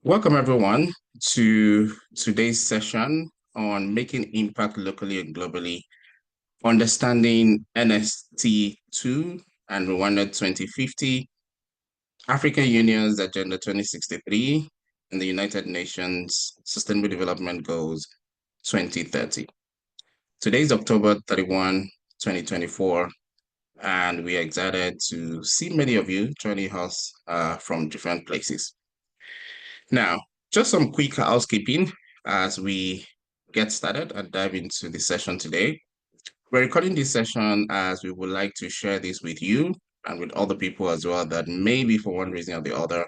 Welcome, everyone, to today's session on making impact locally and globally, understanding NST2 and Rwanda 2050, African Union's Agenda 2063, and the United Nations Sustainable Development Goals 2030. Today is October 31, 2024, and we are excited to see many of you joining us from different places. Now, just some quick housekeeping as we get started and dive into the session today. We're recording this session as we would like to share this with you and with other people as well that maybe for one reason or the other,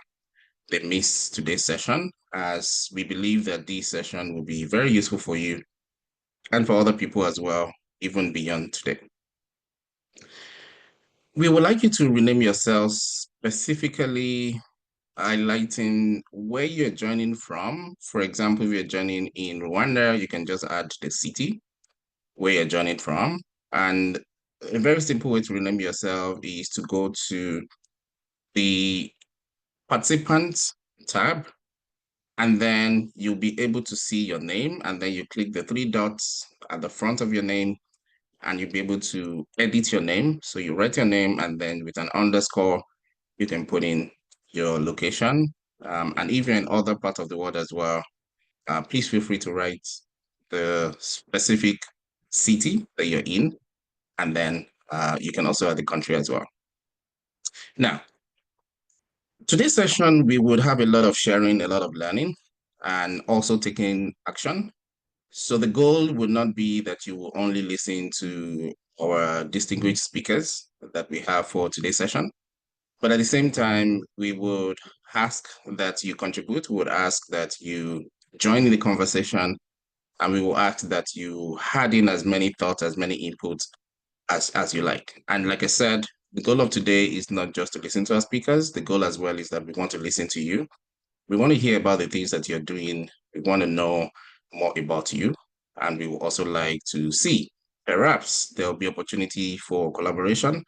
they missed today's session, as we believe that this session will be very useful for you and for other people as well, even beyond today. We would like you to rename yourselves, specifically highlighting where you're joining from. For example, if you're joining in Rwanda, you can just add the city where you're joining from. And a very simple way to rename yourself is to go to the participants tab, and then you'll be able to see your name. And then you click the three dots at the front of your name, and you'll be able to edit your name. So you write your name, and then with an underscore, you can put in your location. And if you're in other parts of the world as well, please feel free to write the specific city that you're in, and then you can also add the country as well. Now, today's session, we would have a lot of sharing, a lot of learning, and also taking action. So the goal would not be that you will only listen to our distinguished speakers that we have for today's session, but at the same time, we would ask that you contribute, we would ask that you join in the conversation, and we will ask that you add in as many thoughts, as many inputs as you like. And like I said, the goal of today is not just to listen to our speakers. The goal as well is that we want to listen to you. We want to hear about the things that you're doing. We want to know more about you. And we will also like to see, perhaps there'll be opportunity for collaboration,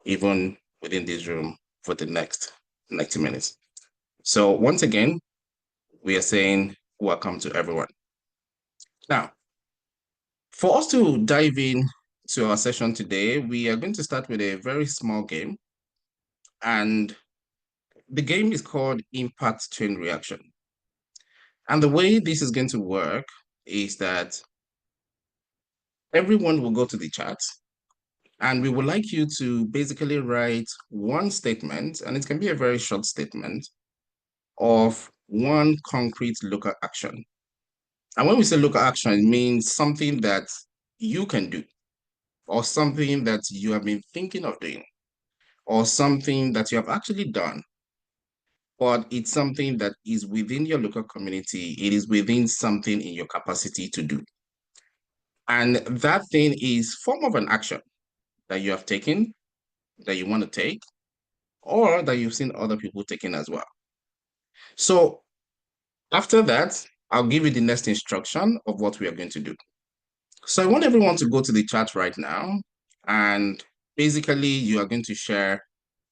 even within this room for the next 90 minutes. So once again, we are saying welcome to everyone. Now, for us to dive in to our session today, we are going to start with a very small game. And the game is called Impact Chain Reaction. And the way this is going to work is that everyone will go to the chat, and we would like you to basically write one statement, and it can be a very short statement, of one concrete local action. And when we say local action, it means something that you can do, or something that you have been thinking of doing, or something that you have actually done, but it's something that is within your local community. It is within something in your capacity to do. And that thing is form of an action that you have taken, that you want to take, or that you've seen other people taking as well. So after that, I'll give you the next instruction of what we are going to do. So I want everyone to go to the chat right now, and basically you are going to share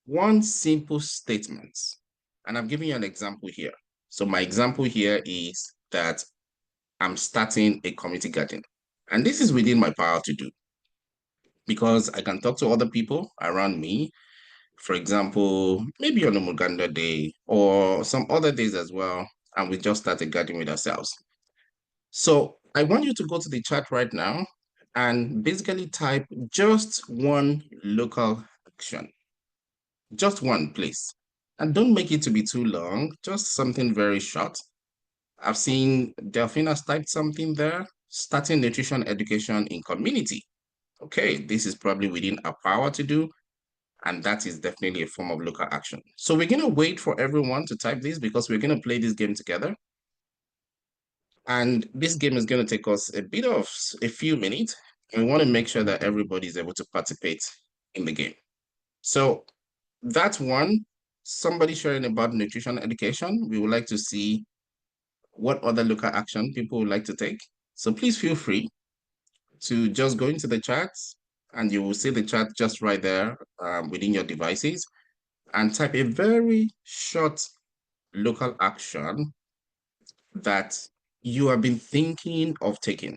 one simple statement. And I'm giving you an example here. So my example here is that I'm starting a community garden. And this is within my power to do, because I can talk to other people around me. For example, maybe on a Muganda day or some other days as well, and we just start a garden with ourselves. So I want you to go to the chat right now and basically type just one local action. Just one, please. And don't make it to be too long, just something very short. I've seen Delphina's typed something there, starting nutrition education in community. Okay, this is probably within our power to do, and that is definitely a form of local action. So we're going to wait for everyone to type this because we're going to play this game together. And this game is going to take us a few minutes, and we want to make sure that everybody is able to participate in the game. So that's one. Somebody sharing about nutrition education. We would like to see what other local action people would like to take. So please feel free to just go into the chat, and you will see the chat just right there within your devices, and type a very short local action that you have been thinking of taking,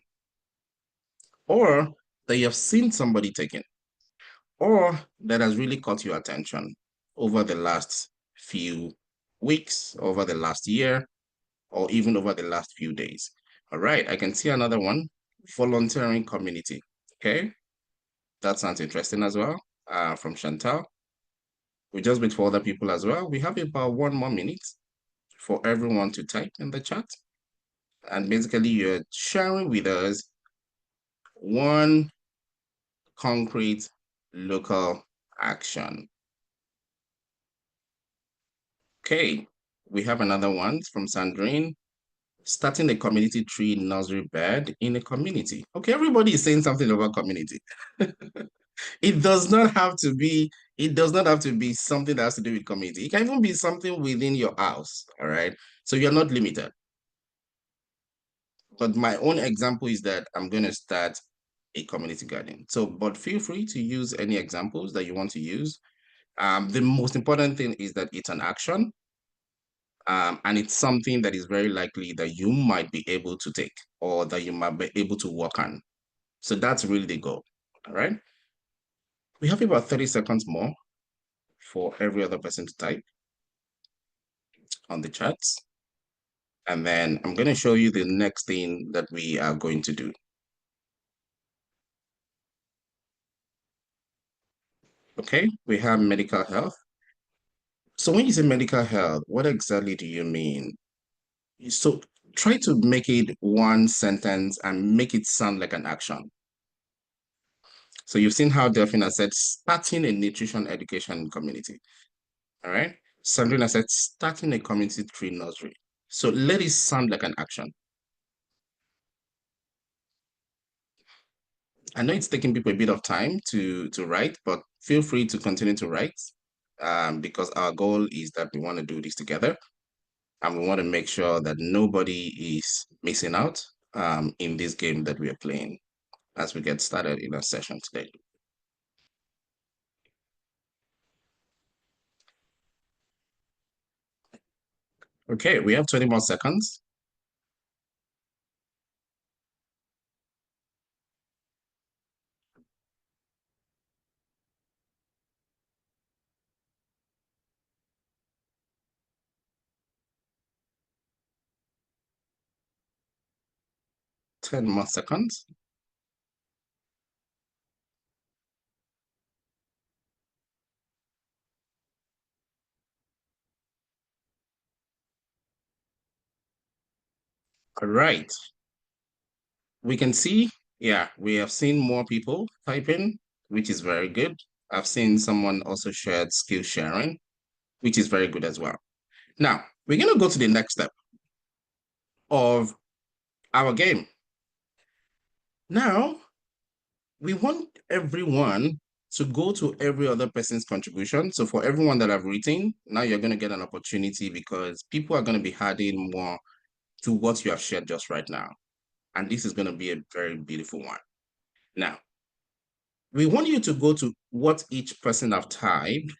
or that you have seen somebody taking, or that has really caught your attention over the last few weeks, over the last year, or even over the last few days. All right, I can see another one, volunteering community. Okay, that sounds interesting as well, from Chantal. We just wait for other people as well. We have about 1 more minute for everyone to type in the chat. And basically, you're sharing with us one concrete local action. Okay, we have another one from Sandrine. Starting a community tree nursery bed in a community. Okay, everybody is saying something about community. It does not have to be, it does not have to be something that has to do with community. It can even be something within your house, all right? So you're not limited. But my own example is that I'm going to start a community garden. So, but feel free to use any examples that you want to use. The most important thing is that it's an action, and it's something that is very likely that you might be able to take or that you might be able to work on. So that's really the goal. All right. We have about 30 seconds more for every other person to type on the chats. And then I'm going to show you the next thing that we are going to do. Okay, we have medical health. So when you say medical health, what exactly do you mean? So try to make it one sentence and make it sound like an action. So you've seen how Delphine said starting a nutrition education community. All right. Sandrina said starting a community tree nursery. So let it sound like an action. I know it's taking people a bit of time to write, but feel free to continue to write, because our goal is that we want to do this together and we want to make sure that nobody is missing out, in this game that we are playing as we get started in our session today. Okay, we have 20 more seconds. Ten more seconds. All right. We can see, yeah, we have seen more people typing, which is very good. I've seen someone also shared skill sharing, which is very good as well. Now, we're going to go to the next step of our game. Now, we want everyone to go to every other person's contribution. So for everyone that I've written, now you're going to get an opportunity because people are going to be adding more to what you have shared just right now. And this is going to be a very beautiful one. Now, we want you to go to what each person have typed,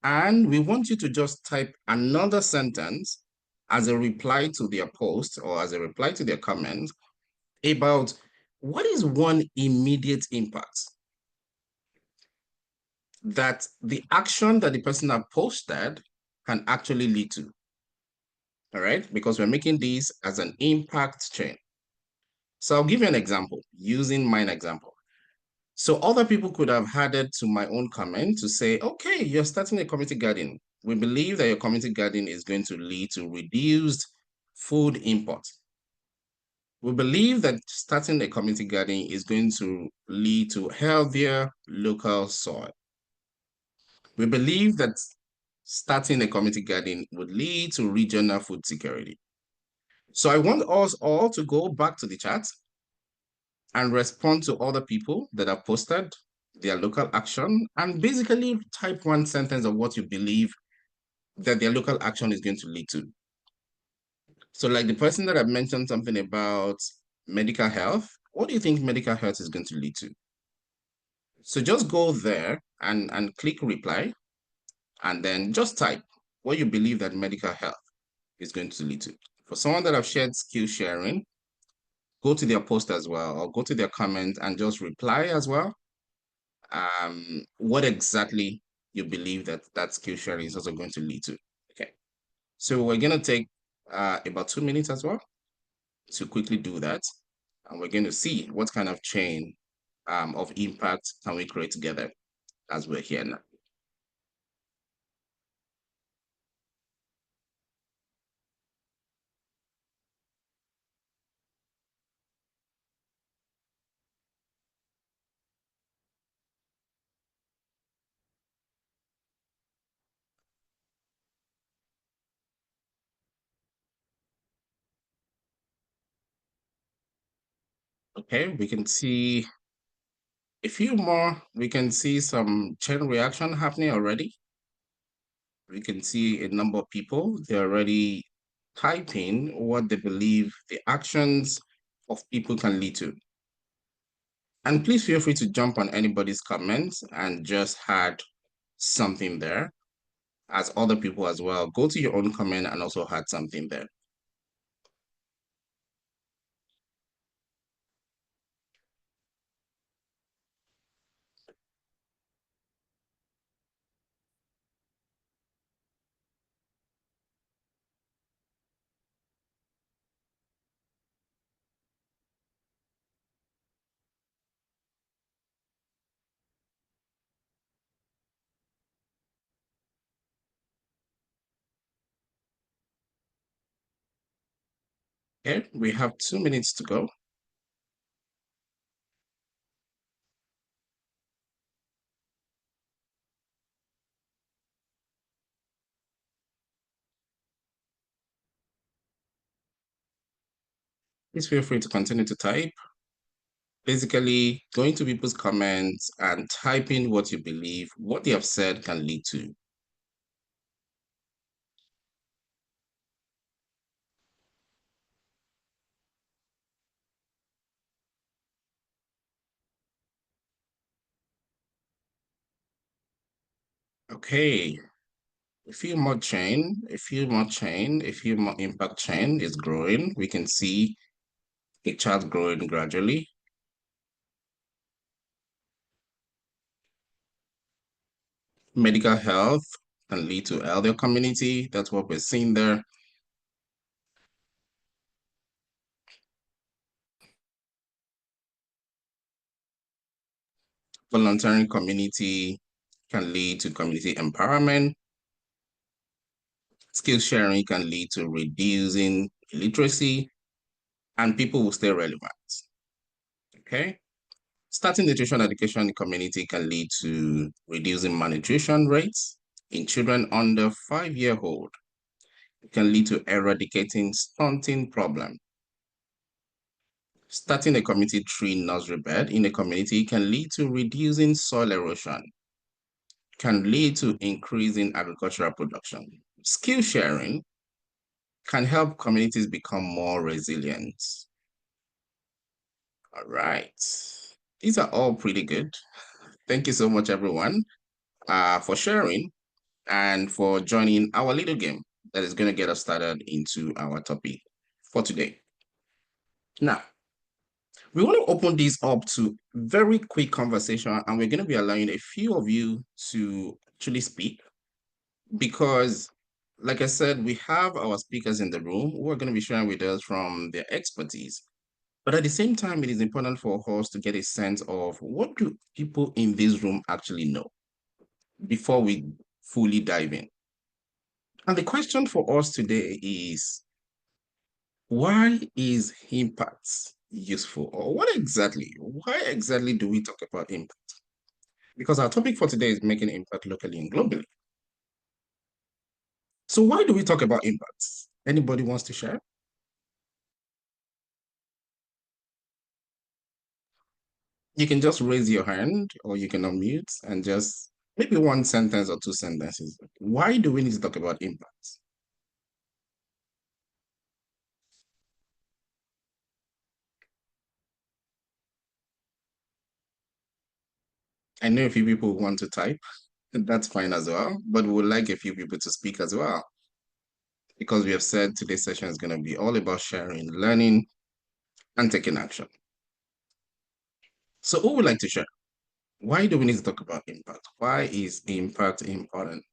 and we want you to just type another sentence as a reply to their post or as a reply to their comment about what is one immediate impact that the action that the person have posted can actually lead to. All right, because we're making this as an impact chain. So I'll give you an example using mine example. So other people could have added to my own comment to say, okay, you're starting a community garden. We believe that your community garden is going to lead to reduced food import. We believe that starting a community garden is going to lead to healthier local soil. We believe that starting a community garden would lead to regional food security. So I want us all to go back to the chat and respond to other people that have posted their local action and basically type one sentence of what you believe that their local action is going to lead to. So like the person that I mentioned something about medical health, what do you think medical health is going to lead to? So just go there and click reply and then just type what you believe that medical health is going to lead to. For someone that have shared skill sharing, go to their post as well, or go to their comment and just reply as well. What exactly you believe that that skill sharing is also going to lead to. Okay. So we're going to take about 2 minutes as well to quickly do that. And we're going to see what kind of chain of impact can we create together as we're here now. Okay, we can see a few more. We can see some chain reaction happening already. We can see a number of people, they're already typing what they believe the actions of people can lead to. And please feel free to jump on anybody's comments and just add something there as other people as well. Go to your own comment and also add something there. Okay, we have 2 minutes to go. Please feel free to continue to type. Basically, going to people's comments and typing what you believe, what they have said can lead to. Okay, a few more chain, a few more chain, a few more impact chain is growing. We can see a chart growing gradually. Medical health can lead to elder community. That's what we're seeing there. Volunteering community can lead to community empowerment. Skill sharing can lead to reducing illiteracy, and people will stay relevant. Okay. Starting nutrition education in the community can lead to reducing malnutrition rates in children under 5 years old. It can lead to eradicating stunting problem. Starting a community tree nursery bed in a community can lead to reducing soil erosion, can lead to increasing agricultural production. Skill sharing can help communities become more resilient. All right. These are all pretty good. Thank you so much, everyone, for sharing and for joining our little game that is going to get us started into our topic for today. Now, we want to open this up to very quick conversation, and we're going to be allowing a few of you to actually speak because, like I said, we have our speakers in the room who are going to be sharing with us from their expertise. But at the same time, it is important for us to get a sense of what do people in this room actually know before we fully dive in. And the question for us today is, why is impact useful? Or why exactly do we talk about impact? Because our topic for today is making impact locally and globally. So why do we talk about impact? Anybody wants to share? You can just raise your hand or you can unmute and just maybe one sentence or two sentences. Why do we need to talk about impact? I know a few people want to type, that's fine as well, but we would like a few people to speak as well. because we have said today's session is going to be all about sharing, learning, and taking action. So who would like to share? Why do we need to talk about impact? Why is impact important?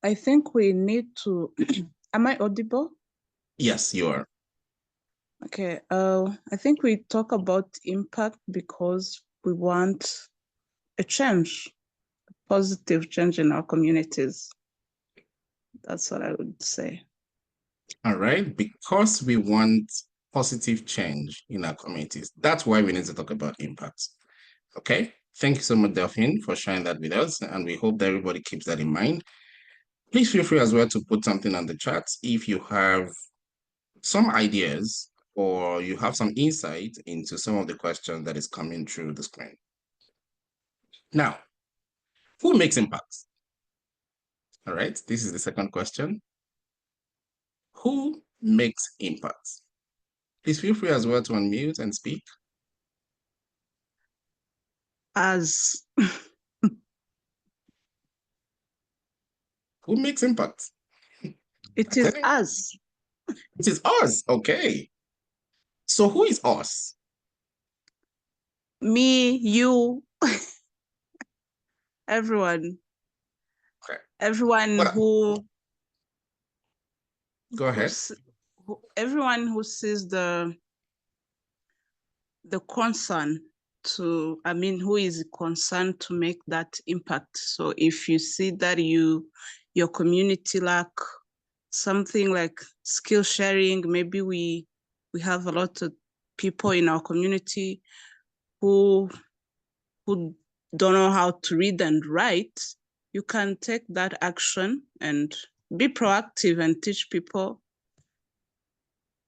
I think we need to, am I audible? Yes, you are. Okay, I think we talk about impact because we want a change, a positive change in our communities. That's what I would say. All right, because we want positive change in our communities. That's why we need to talk about impact. Okay, thank you so much, Delphine, for sharing that with us, and we hope that everybody keeps that in mind. Please feel free as well to put something on the chat if you have some ideas or you have some insight into some of the questions that is coming through the screen. Now, who makes impacts? All right, this is the second question. Who makes impacts? Please feel free as well to unmute and speak. As Who makes impacts? it is It us, is us. Okay. So who is us? me, you, everyone, Okay. everyone Well, who go ahead. everyone who sees the concern to, I mean, who is concerned to make that impact. So if you see that your community lack something like skill sharing, maybe we have a lot of people in our community who don't know how to read and write, you can take that action and be proactive and teach people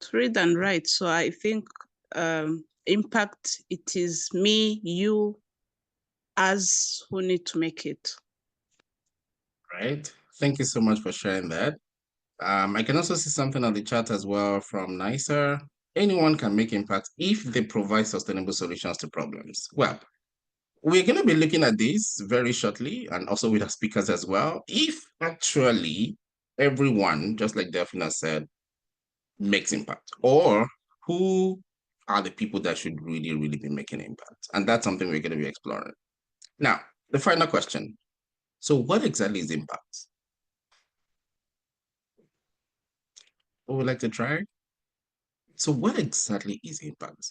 to read and write. So I think impact, it is me, you, us who need to make it. Right. Thank you so much for sharing that. I can also see something on the chat as well from Nicer. Anyone can make impact if they provide sustainable solutions to problems. Well, we're going to be looking at this very shortly and also with our speakers as well. If actually everyone, just like Delphina said, makes impact, or who are the people that should really, really be making impact? And that's something we're going to be exploring. Now, the final question. So what exactly is impact? Who would like to try? So what exactly is impact?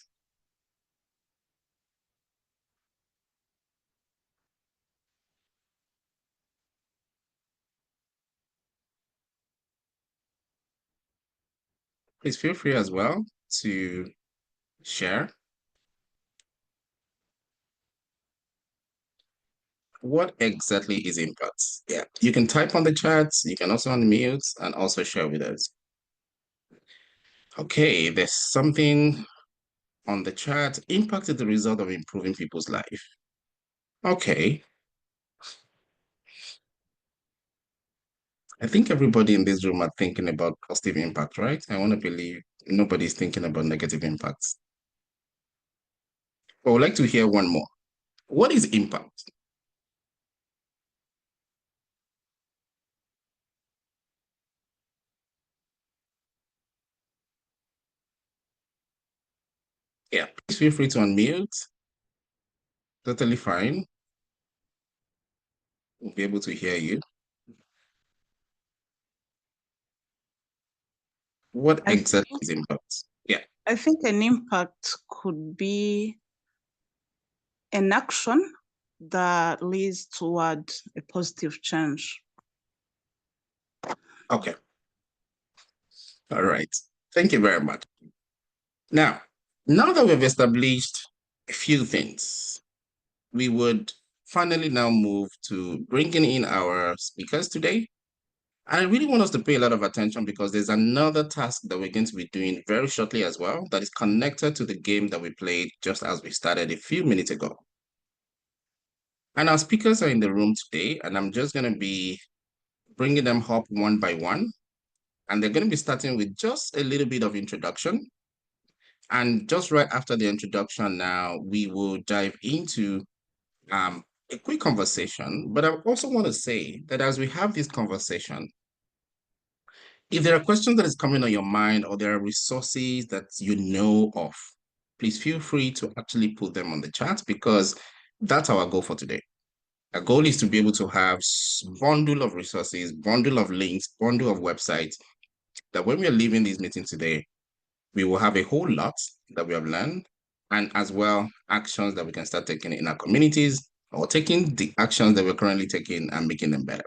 Please feel free as well to share. What exactly is impact? Yeah, you can type on the chat, you can also unmute and also share with us. Okay, there's something on the chat. Impact is the result of improving people's life. Okay. I think everybody in this room are thinking about positive impact, right? I want to believe nobody's thinking about negative impacts. I would like to hear one more. What is impact? Yeah, please feel free to unmute. Totally fine. We'll be able to hear you. What I exactly think is impact? Yeah. I think an impact could be an action that leads toward a positive change. Okay. All right. Thank you very much. Now that we've established a few things, we would finally now move to bringing in our speakers today. And I really want us to pay a lot of attention because there's another task that we're going to be doing very shortly as well that is connected to the game that we played just as we started a few minutes ago. And our speakers are in the room today, and I'm just going to be bringing them up one by one. And they're going to be starting with just a little bit of introduction. And just right after the introduction now, we will dive into a quick conversation. But I also want to say that as we have this conversation, if there are questions that is coming on your mind or there are resources that you know of, please feel free to actually put them on the chat because that's our goal for today. Our goal is to be able to have bundle of resources, bundle of links, bundle of websites that when we are leaving this meeting today, we will have a whole lot that we have learned and as well actions that we can start taking in our communities or taking the actions that we're currently taking and making them better.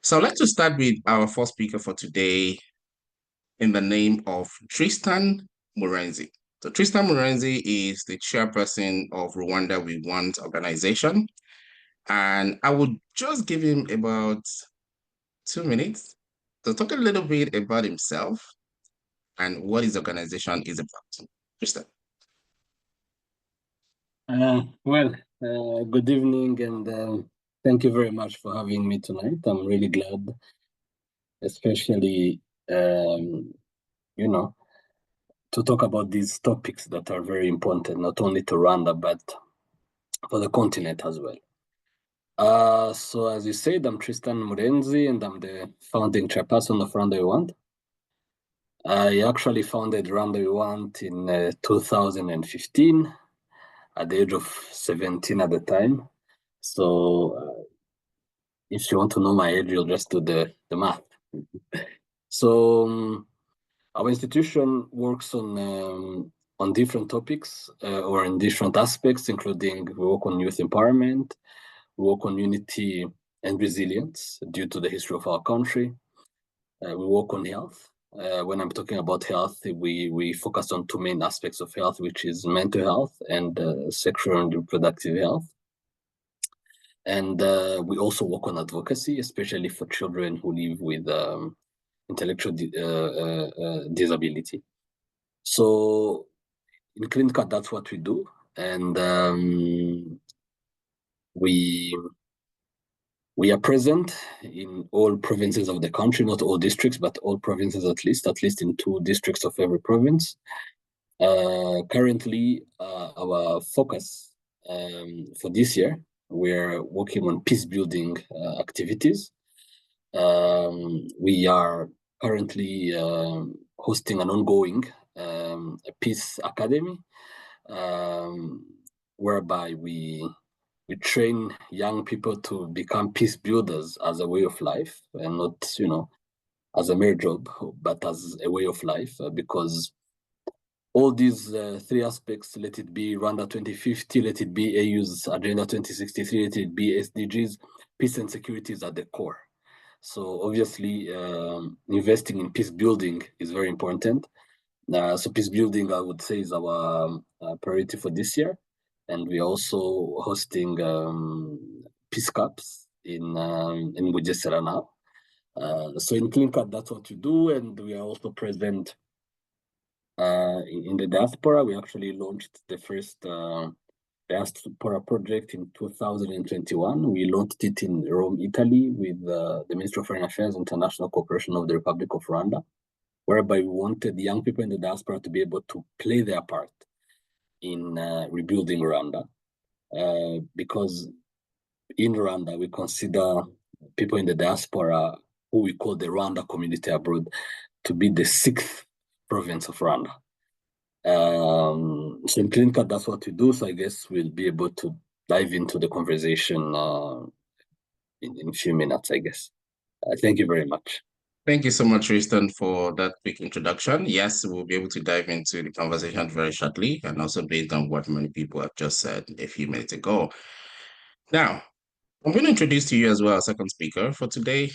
So I'd like to start with our first speaker for today in the name of Tristan Murenzi. So Tristan Murenzi is the chairperson of Rwanda We Want organization. And I would just give him about 2 minutes to talk a little bit about himself and what his organization is about. Tristan. Good evening, and thank you very much for having me tonight. I'm really glad, especially, to talk about these topics that are very important, not only to Rwanda, but for the continent as well. So as you said, I'm Tristan Murenzi, and I'm the founding chairperson of Rwanda We Want. I actually founded Rwanda We Want in 2015 at the age of 17 at the time. So if you want to know my age, you'll just do the math. So our institution works on different topics or in different aspects, including we work on youth empowerment, we work on unity and resilience due to the history of our country. We work on health. When I'm talking about health, we focus on two main aspects of health, which is mental health and sexual and reproductive health. And we also work on advocacy, especially for children who live with intellectual disability. So in clinical, that's what we do. And we are present in all provinces of the country, not all districts, but all provinces at least in 2 districts of every province. Currently, our focus for this year, we're working on peace building activities. We are currently hosting an ongoing peace academy, whereby we train young people to become peace builders as a way of life, and not, as a mere job, but as a way of life, because all these 3 aspects, let it be Rwanda 2050, let it be AU's Agenda 2063, let it be SDGs, peace and security is at the core. So obviously, investing in peace building is very important. So peace building, I would say, is our priority for this year. And we're also hosting peace cups in Bugesera now. So in CleanCut, that's what we do. And we are also present in the diaspora. We actually launched the first diaspora project in 2021. We launched it in Rome, Italy, with the Ministry of Foreign Affairs International Cooperation of the Republic of Rwanda, whereby we wanted young people in the diaspora to be able to play their part in rebuilding Rwanda, because in Rwanda, we consider people in the diaspora, who we call the Rwanda community abroad, to be the 6th province of Rwanda. So in clinical, that's what we do. So I guess we'll be able to dive into the conversation in a few minutes, I guess. Thank you very much. Thank you so much, Tristan, for that quick introduction. Yes, we'll be able to dive into the conversation very shortly, and also based on what many people have just said a few minutes ago. Now, I'm going to introduce to you as well a second speaker for today,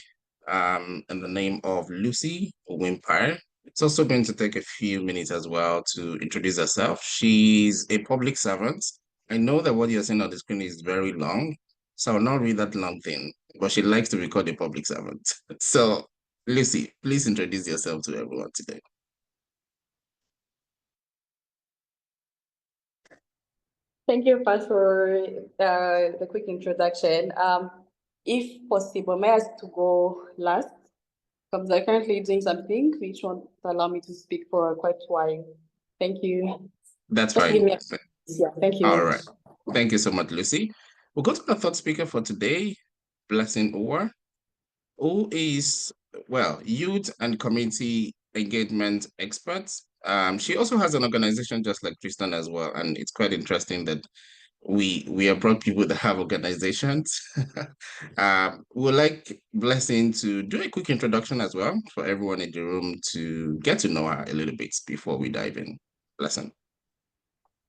in the name of Lucy Wimpire. It's also going to take a few minutes as well to introduce herself. She's a public servant. I know that what you're seeing on the screen is very long, so I'll not read that long thing, but she likes to be called a public servant. So, Lucy, please introduce yourself to everyone today. Thank you, Pat, for the quick introduction. If possible, may I ask to go last? Because I'm currently doing something which won't allow me to speak for quite a while. Thank you. That's Just give fine. me yeah, thank you. All right. Thank you so much, Lucy. We'll go to the third speaker for today, Blessing Owa, who is, well, youth and community engagement expert. She also has an organization just like Tristan as well, and it's quite interesting that we are broad people that have organizations. We'd like Blessing to do a quick introduction as well for everyone in the room to get to know her a little bit before we dive in. Blessing.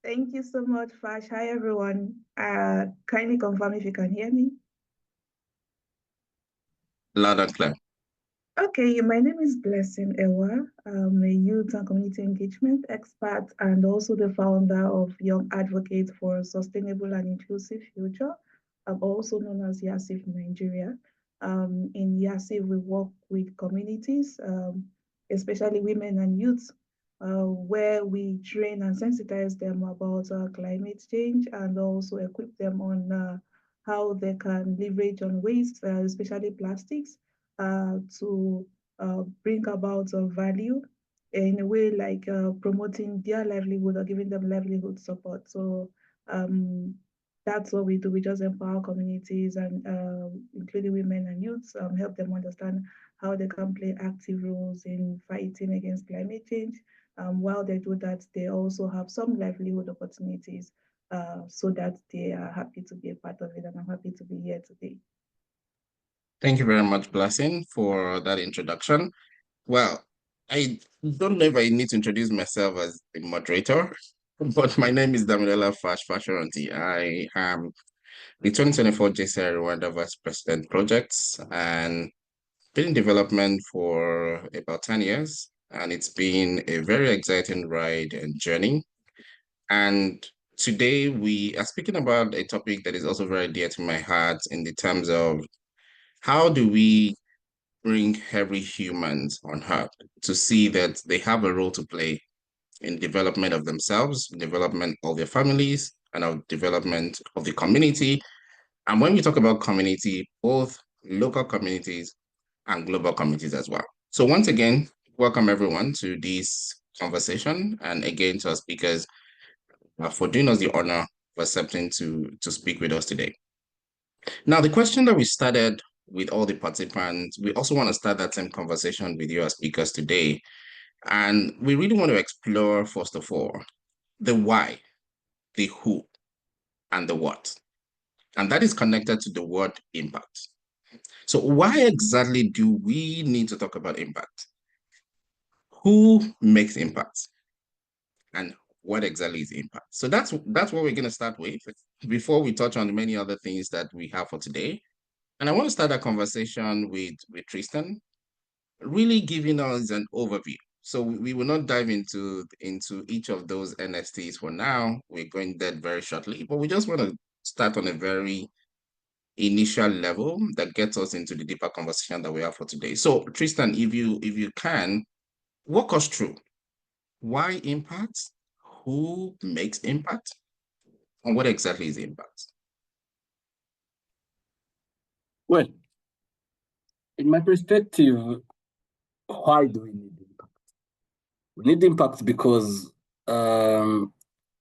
Thank you so much, Fash. Hi, everyone. Kindly confirm if you can hear me. Loud and clear. Okay, my name is Blessing Ewa. I'm a youth and community engagement expert and also the founder of Young Advocates for a Sustainable and Inclusive Future. I'm also known as YASIF Nigeria. In YASIF, we work with communities, especially women and youth, where we train and sensitize them about climate change and also equip them on how they can leverage on waste, especially plastics, to bring about value in a way like promoting their livelihood or giving them livelihood support. So that's what we do. We just empower communities and including women and youths, help them understand how they can play active roles in fighting against climate change. While they do that, they also have some livelihood opportunities so that they are happy to be a part of it, and I'm happy to be here today. Thank you very much, Blessing, for that introduction. Well, I don't know if I need to introduce myself as a moderator, but my name is Damilola Fasharanti. I am the 2024 JCI Rwanda Vice President Projects and been in development for about 10 years. And it's been a very exciting ride and journey. And today we are speaking about a topic that is also very dear to my heart in the terms of how do we bring every human on earth to see that they have a role to play in development of themselves, development of their families, and of development of the community. And when we talk about community, both local communities and global communities as well. So once again, welcome everyone to this conversation, and again to our speakers for doing us the honor of accepting to speak with us today. Now, the question that we started with all the participants, we also want to start that same conversation with you as speakers today. And we really want to explore, first of all, the why, the who, and the what. And that is connected to the word impact. So why exactly do we need to talk about impact? Who makes impact? And what exactly is impact? So that's what we're going to start with before we touch on the many other things that we have for today. And I want to start that conversation with Tristan, really giving us an overview. So we will not dive into each of those NSTs for now. We're going there very shortly, but we just want to start on a very initial level that gets us into the deeper conversation that we have for today. So Tristan, if you can, walk us through why impact, who makes impact, and what exactly is impact? Well, in my perspective, why do we need impact? We need impact because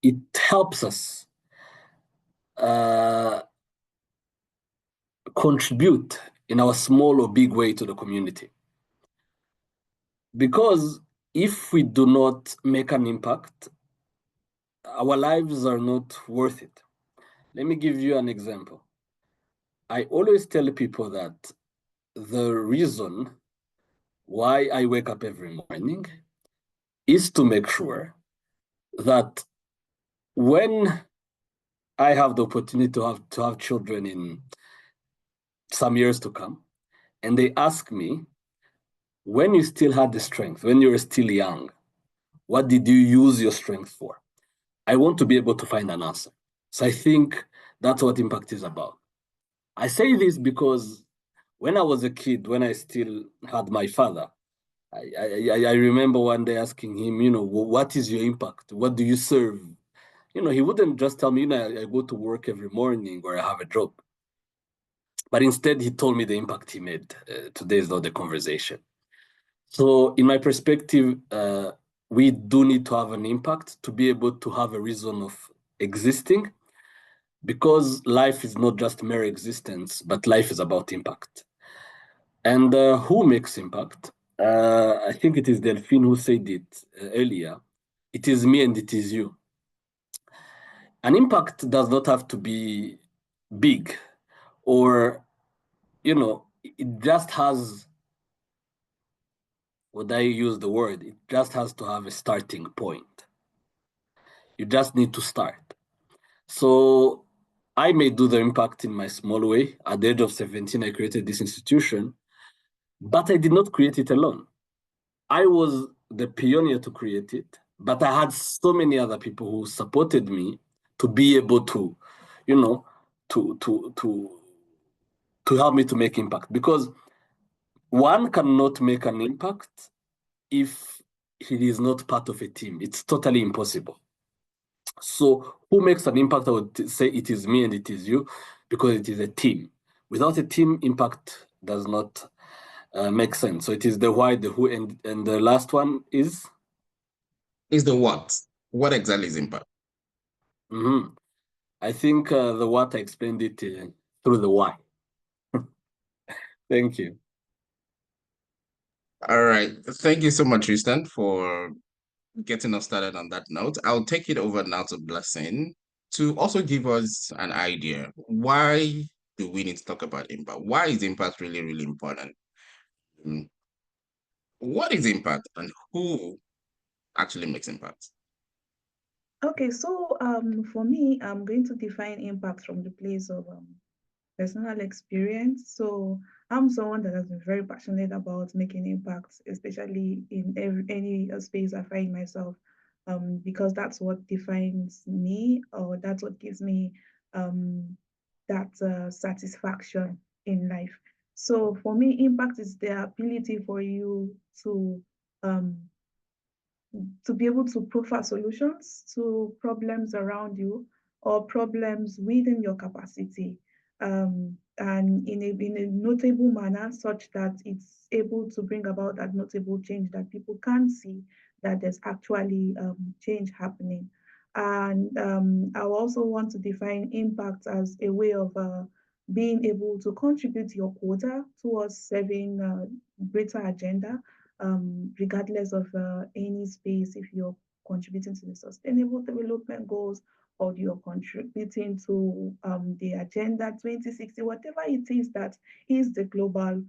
it helps us contribute in our small or big way to the community. Because if we do not make an impact, our lives are not worth it. Let me give you an example. I always tell people that the reason why I wake up every morning is to make sure that when I have the opportunity to have children in some years to come, and they ask me, when you still had the strength, when you were still young, what did you use your strength for? I want to be able to find an answer. So I think that's what impact is about. I say this because when I was a kid, when I still had my father, I remember one day asking him, what is your impact? What do you serve? He wouldn't just tell me, I go to work every morning or I have a job. But instead, he told me the impact he made. Today is not the conversation. So in my perspective, we do need to have an impact to be able to have a reason of existing, because life is not just mere existence, but life is about impact. And who makes impact? I think it is Delphine who said it earlier. It is me and it is you. An impact does not have to be big, or, it just has, would I use the word? It just has to have a starting point. You just need to start. So I may do the impact in my small way. At the age of 17, I created this institution, but I did not create it alone. I was the pioneer to create it, but I had so many other people who supported me to be able to, to help me to make impact. Because one cannot make an impact if he is not part of a team. It's totally impossible. So who makes an impact? I would say it is me and it is you, because it is a team. Without a team, impact does not make sense. So it is the why, the who, and the last one is? Is the what? What exactly is impact? Mm-hmm. I think the what, I explained it through the why. Thank you. All right. Thank you so much, Tristan, for getting us started on that note. I'll take it over now to Blessing to also give us an idea. Why do we need to talk about impact? Why is impact really, really important? Mm, What is impact and who actually makes impact? Okay, so for me, I'm going to define impact from the place of personal experience. So I'm someone that has been very passionate about making impacts, especially in any space I find myself, because that's what defines me, or that's what gives me um, that satisfaction in life. So for me, impact is the ability for you um, to be able to profile solutions to problems around you or problems within your capacity, and in a notable manner such that it's able to bring about that notable change that people can see that there's actually change happening. And I also want to define impact as a way of being able to contribute your quota towards serving greater agenda, regardless of any space, if you're contributing to the sustainable development goals or you're contributing to the agenda 2060, whatever it is that is the global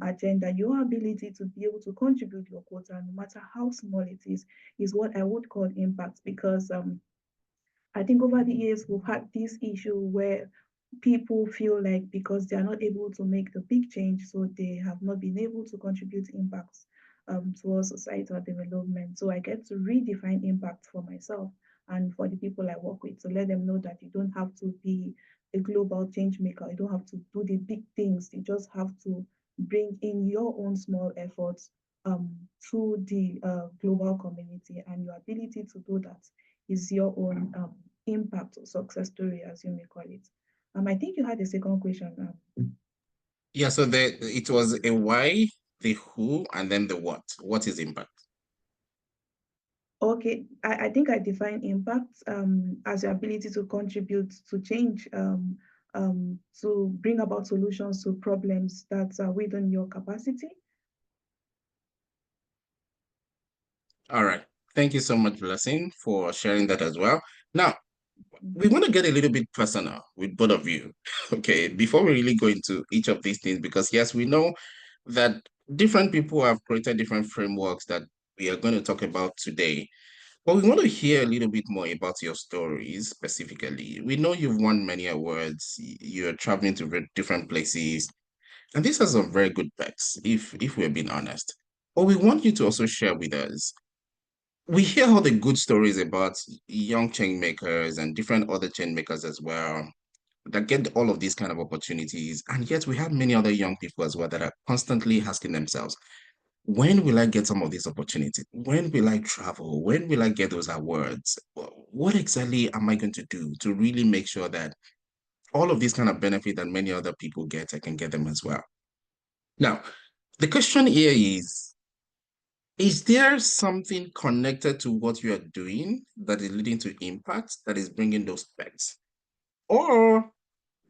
agenda, your ability to be able to contribute your quota, no matter how small it is what I would call impact. Because I think over the years, we've had this issue where people feel like because they are not able to make the big change, so they have not been able to contribute impacts towards societal development. So I get to redefine impact for myself and for the people I work with, to let them know that you don't have to be a global change maker. You don't have to do the big things. You just have to bring in your own small efforts to the global community, and your ability to do that is your own impact or success story, as you may call it. I think you had a second question. Yeah, so it was a why, the who, and then the what. What is impact? Okay, I think I define impact as your ability to contribute to change, to bring about solutions to problems that are within your capacity. All right. Thank you so much, Blessing, for sharing that as well. Now, we want to get a little bit personal with both of you, okay, before we really go into each of these things, because yes, we know that different people have created different frameworks that we are going to talk about today. But we want to hear a little bit more about your stories specifically. We know you've won many awards, you're traveling to different places, and these are some very good bets, if we're being honest. But we want you to also share with us. We hear all the good stories about young chain makers and different other chain makers as well that get all of these kind of opportunities. And yet we have many other young people as well that are constantly asking themselves, when will I get some of these opportunities? When will I travel? When will I get those awards? What exactly am I going to do to really make sure that all of these kind of benefit that many other people get, I can get them as well? Now, the question here is, Is there something connected to what you are doing that is leading to impact that is bringing those perks? Or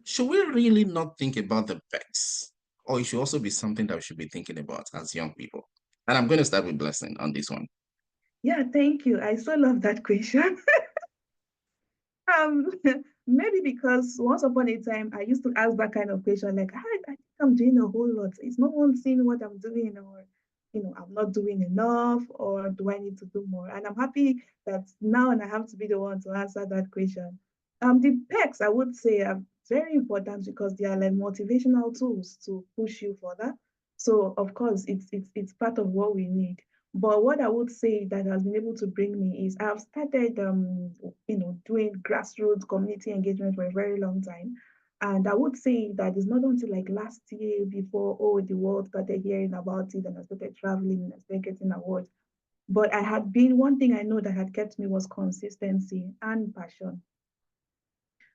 should we really not think about the perks? Or it should also be something that we should be thinking about as young people? And I'm going to start with Blessing on this one. Yeah, thank you. I so love that question. Um, maybe because once upon a time I used to ask that kind of question, like, I think I'm doing a whole lot. Is no one seeing what I'm doing, or I'm not doing enough, or do I need to do more? And I'm happy that now and I have to be the one to answer that question. The perks I would say are very important because they are like motivational tools to push you further. So of course it's part of what we need. But what I would say that has been able to bring me is I've started, doing grassroots community engagement for a very long time. And I would say that it's not until like last year before, oh, the world started hearing about it and I started traveling and I started getting awards. But I had been, one thing I know that had kept me was consistency and passion.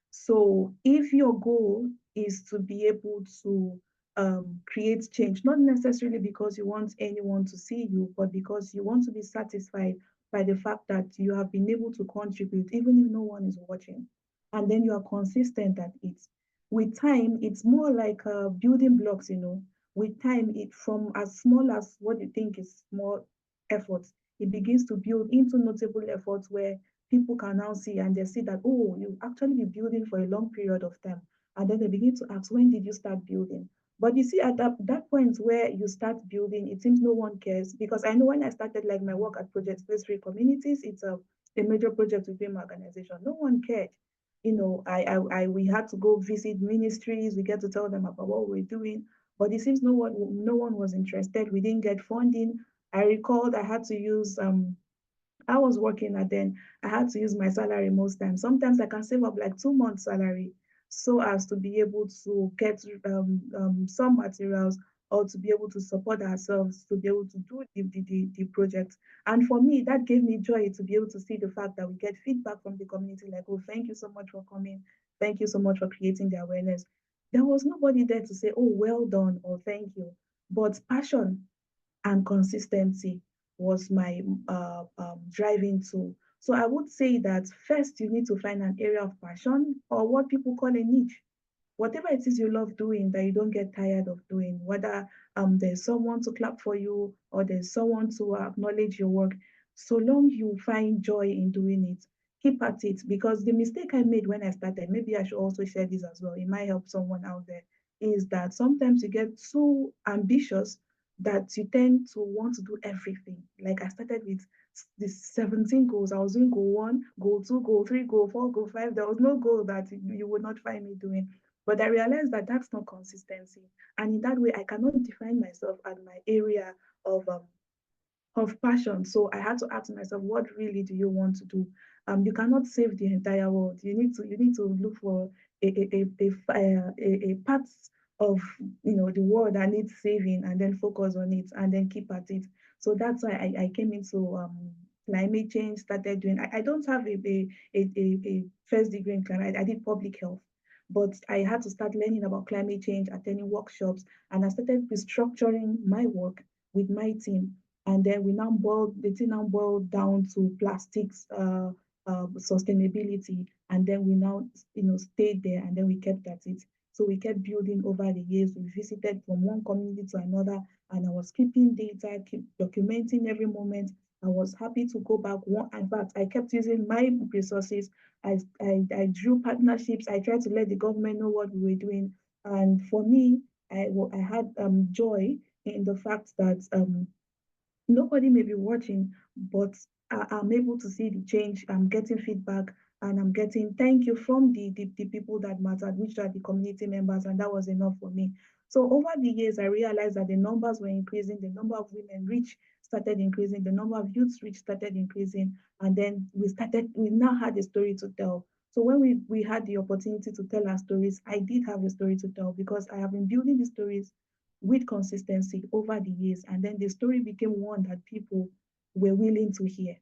So if your goal is to be able to create change, not necessarily because you want anyone to see you, but because you want to be satisfied by the fact that you have been able to contribute, even if no one is watching, and then you are consistent at it. With time, it's more like building blocks, With time, it from as small as what you think is small efforts, it begins to build into notable efforts where people can now see and they see that, oh, you actually been building for a long period of time. And then they begin to ask, when did you start building? But you see, at that point where you start building, it seems no one cares. Because I know when I started like my work at Project Space Free Communities, it's a major project within my organization. No one cared. We had to go visit ministries. We get to tell them about what we're doing. But it seems no one was interested. We didn't get funding. I recalled I had to use I was working and then I had to use my salary most times. Sometimes I can save up like 2 months' salary so as to be able to get some materials or to be able to support ourselves to be able to do the project. And for me, that gave me joy to be able to see the fact that we get feedback from the community like, oh, thank you so much for coming. Thank you so much for creating the awareness. There was nobody there to say, oh, well done or thank you. But passion and consistency was my driving tool. So I would say that first you need to find an area of passion or what people call a niche. Whatever it is you love doing that you don't get tired of doing, whether there's someone to clap for you or there's someone to acknowledge your work, so long you find joy in doing it, keep at it. Because the mistake I made when I started, maybe I should also share this as well, it might help someone out there, is that sometimes you get too ambitious that you tend to want to do everything. Like I started with the 17 goals. I was doing goal 1, goal 2, goal 3, goal 4, goal 5. There was no goal that you would not find me doing. But I realized that that's not consistency. And in that way, I cannot define myself as my area of passion. So I had to ask myself, what really do you want to do? You cannot save the entire world. You need to look for a part of the world that needs saving, and then focus on it, and then keep at it. So that's why I came into climate change. Started doing. I don't have a first degree in climate. I did public health. But I had to start learning about climate change, attending workshops, and I started restructuring my work with my team, and then the thing now boiled down to plastics sustainability, and then we now stayed there, and then we kept at it. So we kept building over the years. We visited from one community to another, and I was keeping data, keep documenting every moment. I was happy to go back. In fact, I kept using my resources. I drew partnerships. I tried to let the government know what we were doing. And for me, I had joy in the fact that nobody may be watching, but I'm able to see the change. I'm getting feedback, and I'm getting thank you from the people that mattered, which are the community members, and that was enough for me. So over the years, I realized that the numbers were increasing, the number of women reach started increasing, the number of youths reach started increasing, and then we now had a story to tell. So when we had the opportunity to tell our stories, I did have a story to tell because I have been building the stories with consistency over the years. And then the story became one that people were willing to hear.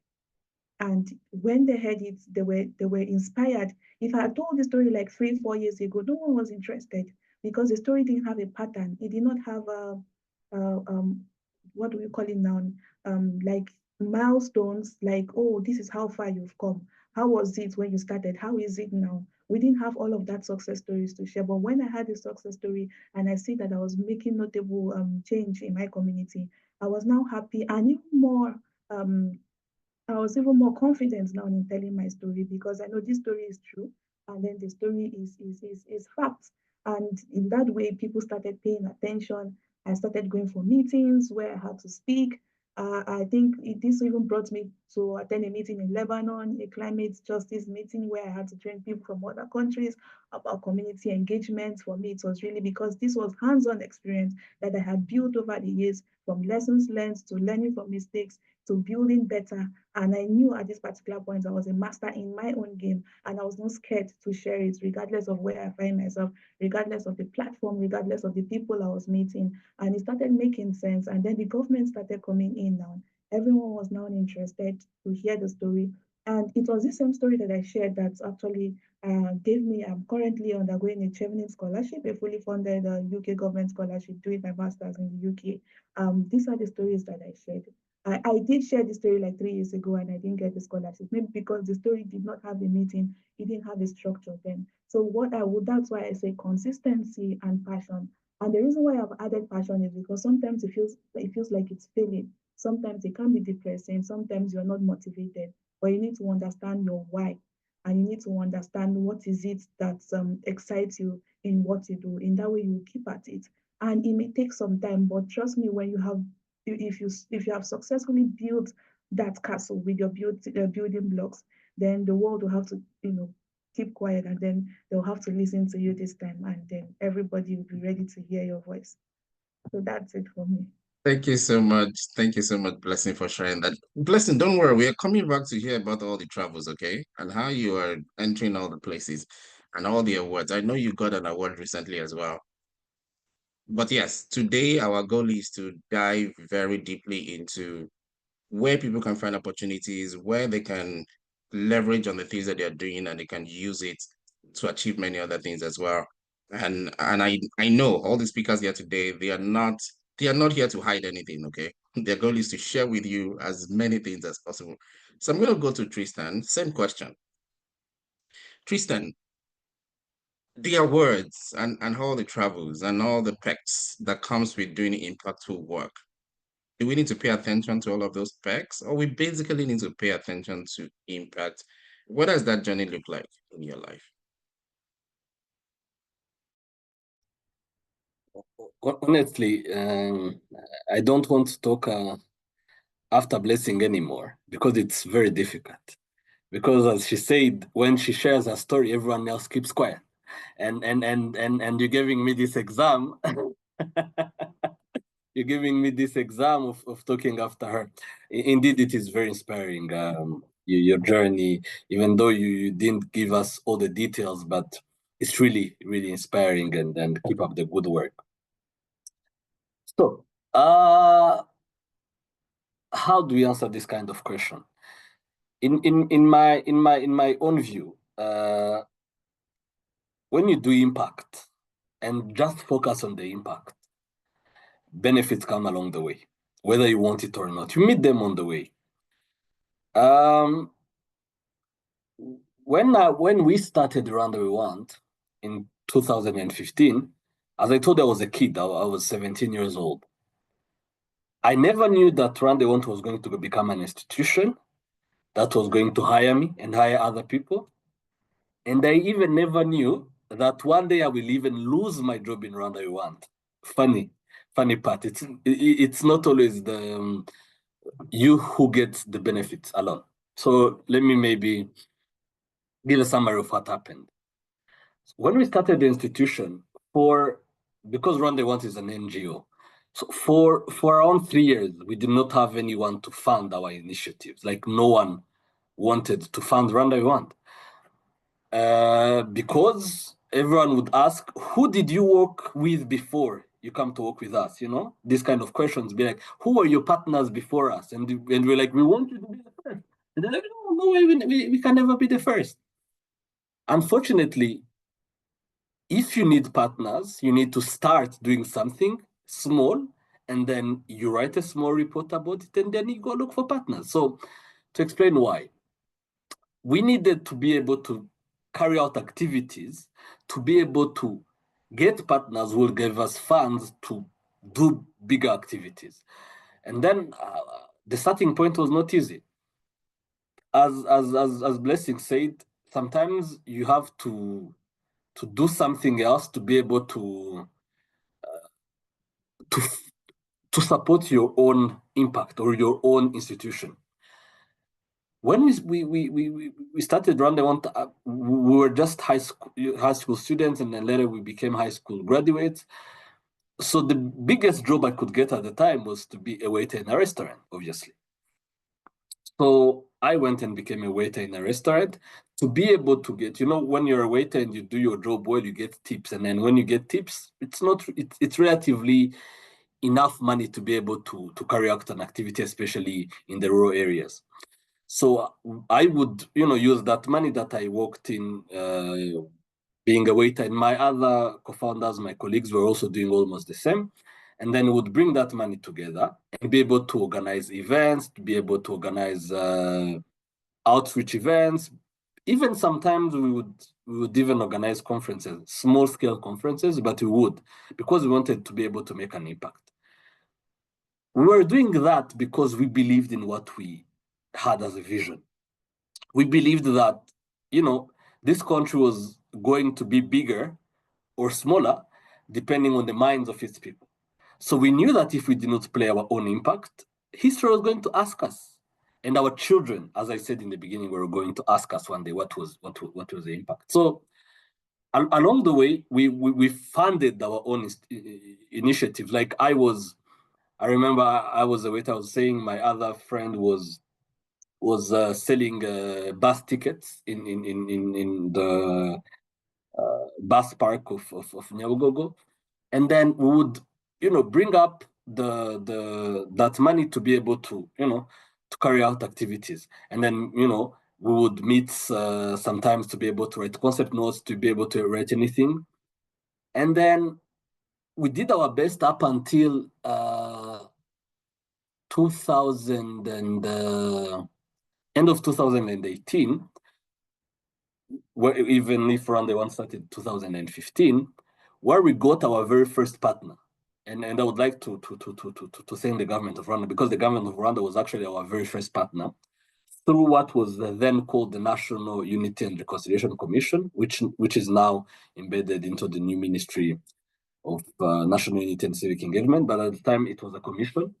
And when they heard it, they were inspired. If I had told the story like 3, 4 years ago, no one was interested because the story didn't have a pattern. It did not have a what do we call it now? like milestones, like, oh, this is how far you've come. How was it when you started? How is it now? We didn't have all of that success stories to share. But when I had a success story and I see that I was making notable change in my community, I was now happy and even more I was even more confident now in telling my story because I know this story is true, and then the story is fact. And in that way, people started paying attention. I started going for meetings where I had to speak. I think this even brought me to attend a meeting in Lebanon, a climate justice meeting where I had to train people from other countries about community engagement. For me, it was really because this was hands-on experience that I had built over the years, from lessons learned to learning from mistakes to building better. And I knew at this particular point I was a master in my own game, and I was not scared to share it, regardless of where I find myself, regardless of the platform, regardless of the people I was meeting. And it started making sense. And then the government started coming in now. Everyone was now interested to hear the story. And it was the same story that I shared that actually gave me, I'm currently undergoing a Chevening scholarship, a fully funded UK government scholarship, doing my master's in the UK. These are the stories that I shared. I did share the story like 3 years ago and I didn't get the scholarship, maybe because the story did not have a meeting, it didn't have a structure then. So that's why I say consistency and passion. And the reason why I've added passion is because sometimes it feels like it's failing. Sometimes it can be depressing. Sometimes you're not motivated, but you need to understand your why, and you need to understand what is it that excites you in what you do. In that way, you will keep at it. And it may take some time, but trust me, when you have if you have successfully built that castle with your building blocks, then the world will have to keep quiet, and then they'll have to listen to you this time, and then everybody will be ready to hear your voice. So that's it for me. Thank you so much. Thank you so much, Blessing, for sharing that. Blessing, don't worry, we are coming back to hear about all the travels, okay? And how you are entering all the places and all the awards. I know you got an award recently as well. But yes, today our goal is to dive very deeply into where people can find opportunities, where they can leverage on the things that they're doing and they can use it to achieve many other things as well. And I know all the speakers here today, they are not here to hide anything, okay? Their goal is to share with you as many things as possible. So I'm going to go to Tristan. Same question. Tristan, the awards and all the travels and all the perks that comes with doing impactful work. Do we need to pay attention to all of those perks, or we basically need to pay attention to impact? What does that journey look like in your life? Honestly, I don't want to talk after Blessing anymore because it's very difficult. Because as she said, when she shares her story, everyone else keeps quiet. And you're giving me this exam. You're giving me this exam of talking after her. Indeed, it is very inspiring. Your journey, even though you didn't give us all the details, but it's really, really inspiring, and keep up the good work. So, how do we answer this kind of question? In my own view, when you do impact and just focus on the impact, benefits come along the way, whether you want it or not. You meet them on the way. When we started Rwanda We Want in 2015, as I told you, I was a kid. I was 17 years old. I never knew that Rwanda We Want was going to become an institution that was going to hire me and hire other people. And I even never knew that one day I will even lose my job in Rwanda We Want. Funny part. It's not always the you who gets the benefits alone. So let me maybe give a summary of what happened. When we started the institution, because Rwanda We Want is an NGO, so for around 3 years, we did not have anyone to fund our initiatives. Like no one wanted to fund Rwanda We Want. Because everyone would ask, who did you work with before you come to work with us? These kind of questions be like, who are your partners before us? And we're like, we want you to be the first. And they're like, no way, we can never be the first. Unfortunately, if you need partners, you need to start doing something small and then you write a small report about it, and then you go look for partners. So to explain why, we needed to be able to carry out activities to be able to get partners who will give us funds to do bigger activities. And then the starting point was not easy. As Blessing said, sometimes you have to do something else to be able to support your own impact or your own institution. When we started Rwanda, we were just high school students, and then later we became high school graduates. So the biggest job I could get at the time was to be a waiter in a restaurant, obviously. So I went and became a waiter in a restaurant to be able to get, when you're a waiter and you do your job well, you get tips. And then when you get tips, it's relatively enough money to be able to carry out an activity, especially in the rural areas. So I would, use that money that I worked in being a waiter, and my other co-founders, my colleagues, were also doing almost the same. And then would bring that money together and be able to organize events, to be able to organize outreach events. Even sometimes we would even organize conferences, small scale conferences, but we would, because we wanted to be able to make an impact. We were doing that because we believed in what we had as a vision. We believed that, this country was going to be bigger or smaller, depending on the minds of its people. So we knew that if we did not play our own impact, history was going to ask us. And our children, as I said in the beginning, were going to ask us one day what was the impact. So along the way, we funded our own initiatives. Like I remember I was a waiter. I was saying my other friend was selling bus tickets in the bus park of Nyabugogo, and then we would bring up that money to be able to to carry out activities, and then we would meet sometimes to be able to write concept notes, to be able to write anything, and then we did our best up until 2000 and end of 2018, where even if Rwanda one started 2015, where we got our very first partner. And I would like to thank the government of Rwanda, because the government of Rwanda was actually our very first partner through what was then called the National Unity and Reconciliation Commission, which is now embedded into the new Ministry of National Unity and Civic Engagement. But at the time, it was a commission.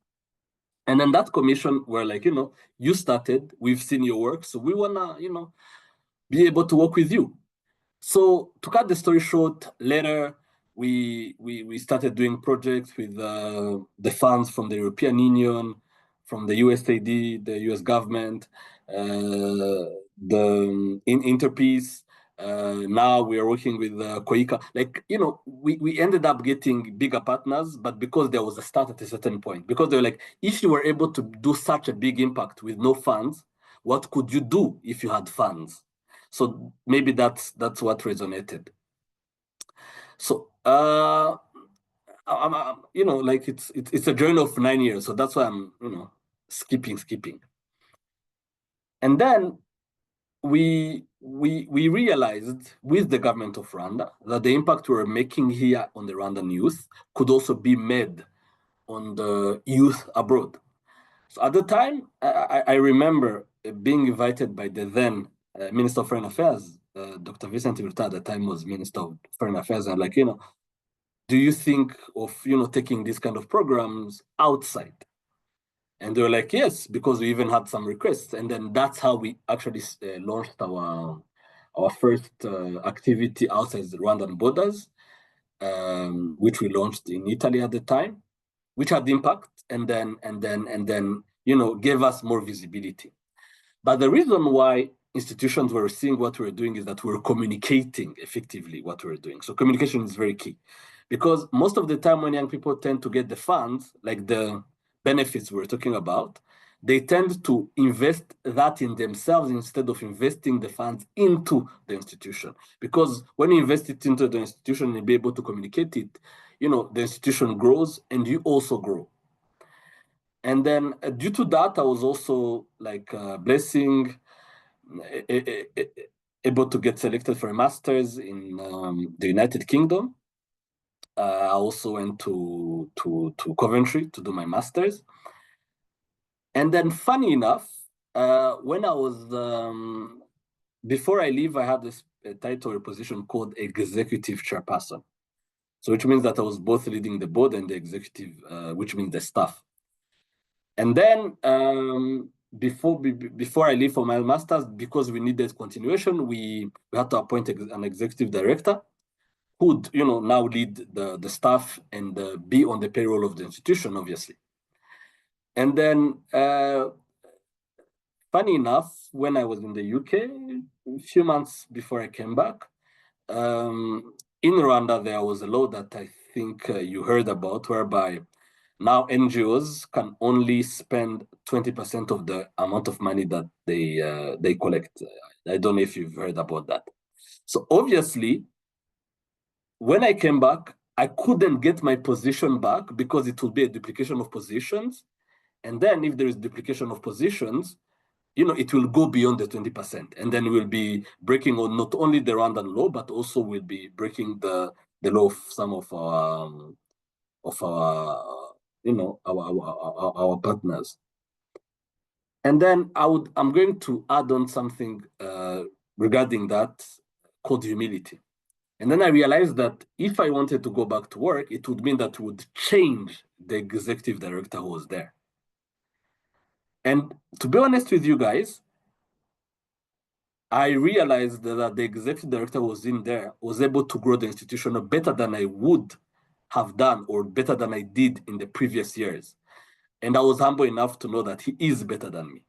And then that commission were like, you started, we've seen your work, so we wanna, be able to work with you. So to cut the story short, later we started doing projects with the funds from the European Union, from the USAID, the US government, the Interpeace. Now we are working with Koika. Like, we ended up getting bigger partners, but because there was a start at a certain point, because they were like, if you were able to do such a big impact with no funds, what could you do if you had funds? So maybe that's what resonated. So like it's a journey of 9 years. So that's why I'm skipping. And then we realized with the government of Rwanda that the impact we were making here on the Rwandan youth could also be made on the youth abroad. So at the time, I remember being invited by the then Minister of Foreign Affairs, Dr. Vincent Biruta, at the time was Minister of Foreign Affairs, and like, do you think of taking these kind of programs outside? And they were like, yes, because we even had some requests. And then that's how we actually launched our first activity outside the Rwandan borders, which we launched in Italy at the time, which had impact, and then gave us more visibility. But the reason why institutions were seeing what we were doing is that we were communicating effectively what we were doing. So communication is very key, because most of the time when young people tend to get the funds, like the benefits we're talking about, they tend to invest that in themselves instead of investing the funds into the institution. Because when you invest it into the institution and be able to communicate it, the institution grows and you also grow. And then due to that, I was also like blessing, able to get selected for a master's in the United Kingdom. I also went to Coventry to do my master's. And then funny enough, when I was, before I leave, I had this title or position called executive chairperson. So which means that I was both leading the board and the executive, which means the staff. And then before I leave for my master's, because we needed continuation, we had to appoint an executive director who would, now lead the staff and be on the payroll of the institution, obviously. And then, funny enough, when I was in the UK, a few months before I came back, in Rwanda, there was a law that I think you heard about, whereby now NGOs can only spend 20% of the amount of money that they collect. I don't know if you've heard about that. So obviously, when I came back, I couldn't get my position back because it would be a duplication of positions. And then if there is duplication of positions, it will go beyond the 20%. And then we'll be breaking on not only the Rwandan law, but also we'll be breaking the law of some of our our partners. And then I'm going to add on something regarding that called humility. And then I realized that if I wanted to go back to work, it would mean that it would change the executive director who was there. And to be honest with you guys, I realized that the executive director was able to grow the institution better than I would have done or better than I did in the previous years. And I was humble enough to know that he is better than me.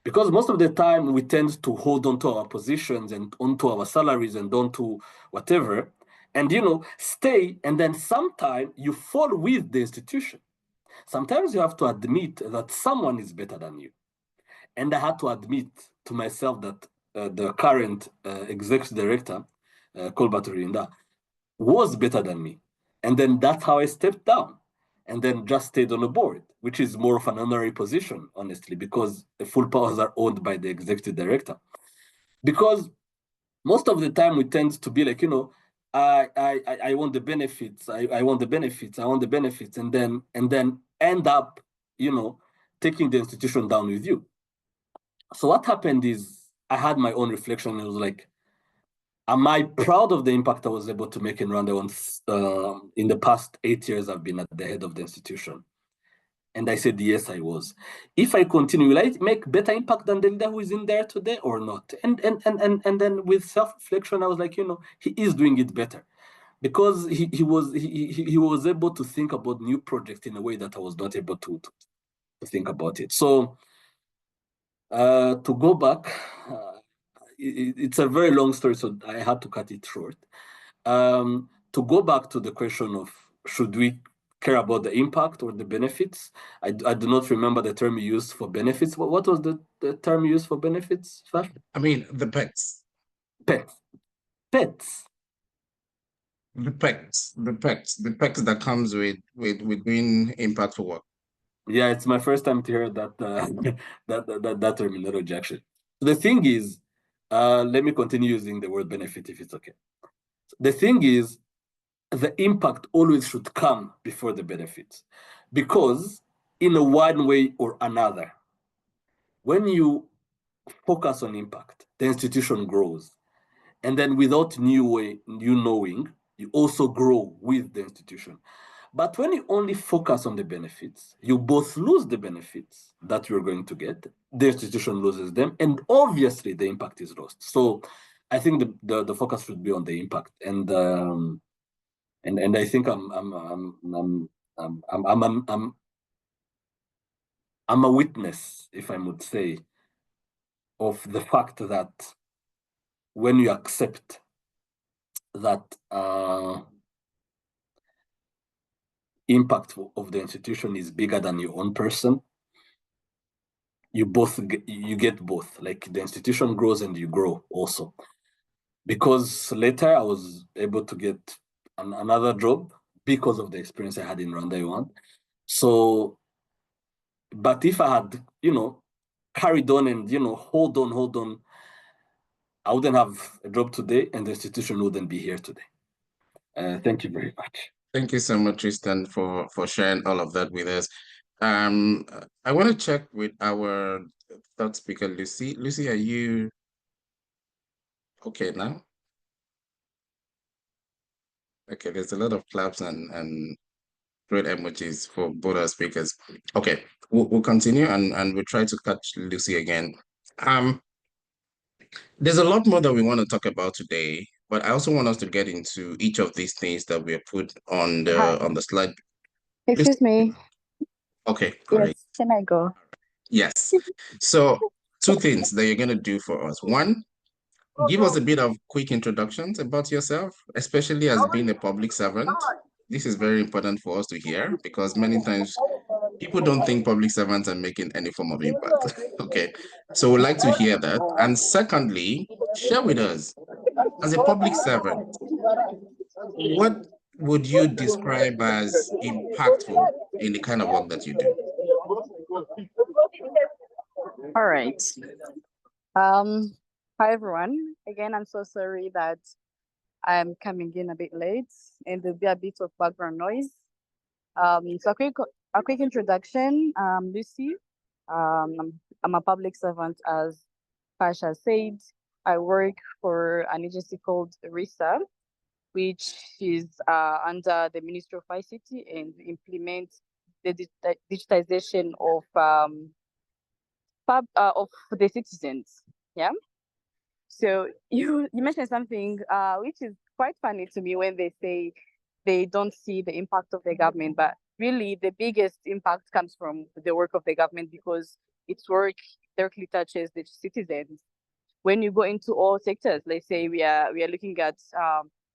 Because most of the time we tend to hold on to our positions and onto our salaries and onto whatever, and stay, and then sometime you fall with the institution. Sometimes you have to admit that someone is better than you. And I had to admit to myself that the current executive director, Colbert Rwanda, was better than me. And then that's how I stepped down and then just stayed on the board, which is more of an honorary position, honestly, because the full powers are owned by the executive director. Because most of the time we tend to be like, I want the benefits, I want the benefits, I want the benefits, and then end up, taking the institution down with you. So what happened is I had my own reflection. It was like, am I proud of the impact I was able to make in Rwanda in the past 8 years I've been at the head of the institution? And I said, yes, I was. If I continue, will I make better impact than the leader who is in there today or not? And then with self-reflection, I was like, he is doing it better. Because he was able to think about new projects in a way that I was not able to think about it. So to go back, it's a very long story, so I had to cut it short. To go back to the question of should we care about the impact or the benefits, I do not remember the term you used for benefits. What was the term you used for benefits, Flash? I mean, the pets. Pets. The pets that comes with doing impactful work. Yeah, it's my first time to hear that that terminology, actually. The thing is, let me continue using the word benefit if it's okay. The thing is, the impact always should come before the benefits, because in a one way or another, when you focus on impact, the institution grows. And then without you knowing, you also grow with the institution. But when you only focus on the benefits, you both lose the benefits that you're going to get, the institution loses them, and obviously the impact is lost. So I think the focus should be on the impact. And I think I'm a witness, if I would say, of the fact that when you accept that impact of the institution is bigger than your own person, you get both. Like the institution grows and you grow also. Because later I was able to get another job because of the experience I had in Rwanda. So But if I had, carried on and, hold on, I wouldn't have a job today and the institution wouldn't be here today. Thank you very much. Thank you so much, Tristan, for sharing all of that with us. I want to check with our third speaker, Lucy. Lucy, are you okay now? Okay, there's a lot of claps and great emojis for both our speakers. Okay, we'll continue and we'll try to catch Lucy again. There's a lot more that we want to talk about today, but I also want us to get into each of these things that we have put on the slide. Excuse me. Okay, great. Yes, can I go? Yes. So two things that you're going to do for us. One, give us a bit of quick introductions about yourself, especially as being a public servant. This is very important for us to hear because many times people don't think public servants are making any form of impact. Okay. So we'd like to hear that. And secondly, share with us, as a public servant, what would you describe as impactful in the kind of work that you do? All right. Hi everyone. Again, I'm so sorry that I'm coming in a bit late and there'll be a bit of background noise. So a quick introduction. Lucy. I'm a public servant, as Pasha said. I work for an agency called RISA, which is under the Ministry of ICT and implement the digitization of the citizens. Yeah. So you mentioned something which is quite funny to me when they say they don't see the impact of the government, but really the biggest impact comes from the work of the government because its work directly touches the citizens. When you go into all sectors, let's say we are looking at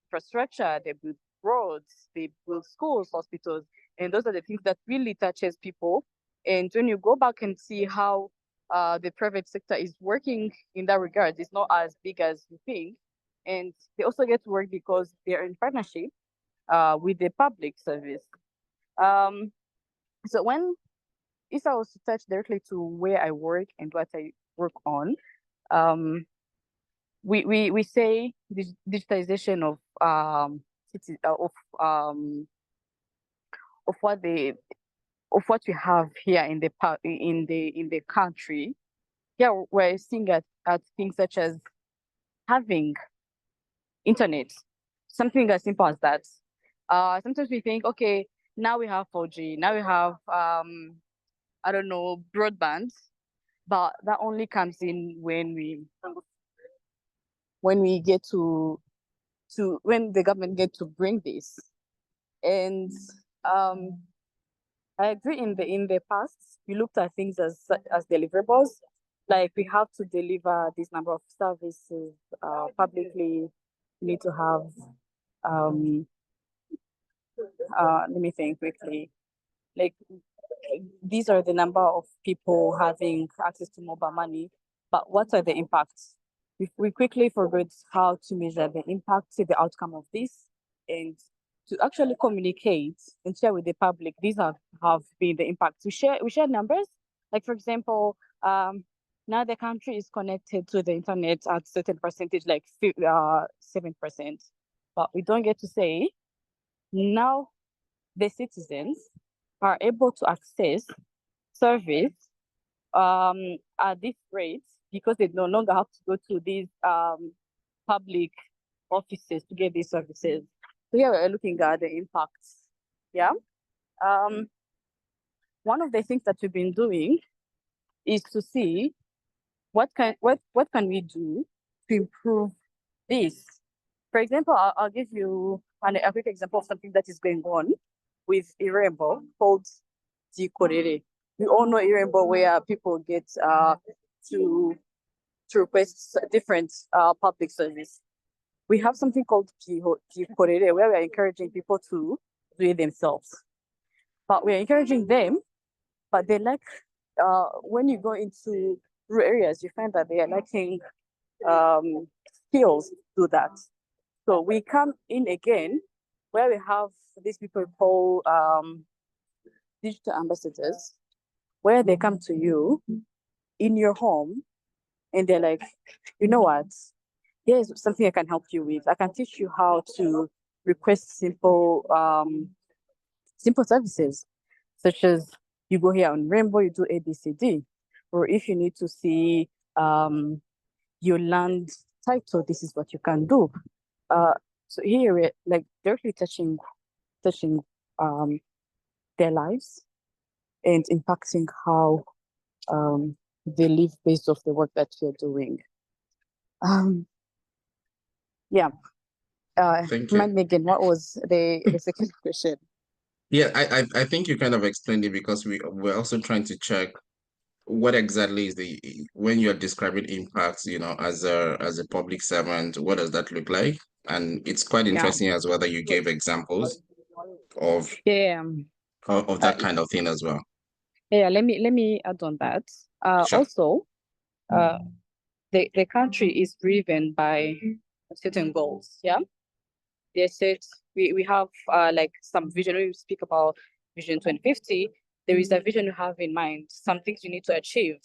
infrastructure, they build roads, they build schools, hospitals, and those are the things that really touches people. And when you go back and see how the private sector is working in that regard, it's not as big as you think. And they also get to work because they're in partnership with the public service. So if I was to touch directly to where I work and what I work on, we say digitization of what we have here in the country. Yeah, we're seeing at things such as having internet, something as simple as that. Sometimes we think, okay, now we have 4G, now we have I don't know, broadband, but that only comes in when we get to when the government get to bring this. And I agree. In the past, we looked at things as deliverables, like we have to deliver this number of services publicly. We need to have let me think quickly. Like these are the number of people having access to mobile money, but what are the impacts? We quickly forgot how to measure the impact, see the outcome of this, and to actually communicate and share with the public. These have been the impacts. We share numbers. Like for example, now the country is connected to the internet at certain percentage, like 7%, but we don't get to say now the citizens are able to access service at this rate because they no longer have to go to these public offices to get these services. So here we're looking at the impacts. Yeah. One of the things that we've been doing is to see what can we do to improve this. For example, I'll give you a quick example of something that is going on with Irembo called Jikorere. We all know Irembo, where people get to request different public service. We have something called Jikorere, where we are encouraging people to do it themselves. But we're encouraging them, but they lack, when you go into rural areas, you find that they are lacking skills to do that. So we come in again, where we have these people called digital ambassadors, where they come to you in your home and they're like, you know what? Here's something I can help you with. I can teach you how to request simple services, such as you go here on Rainbow, you do ABCD. Or if you need to see your land title, this is what you can do. So here we're like directly touching their lives and impacting how they live based off the work that you're doing. Yeah. Thank you. Megan, what was the second question? Yeah, I think you kind of explained it because we're also trying to check what exactly is when you're describing impacts, as a public servant, what does that look like? And it's quite interesting as well that you gave examples of that kind of thing as well. Yeah, let me add on that. Sure. Also, the country is driven by certain goals. Yeah, they said we have like some vision. When we speak about Vision 2050, there is a vision you have in mind, some things you need to achieve.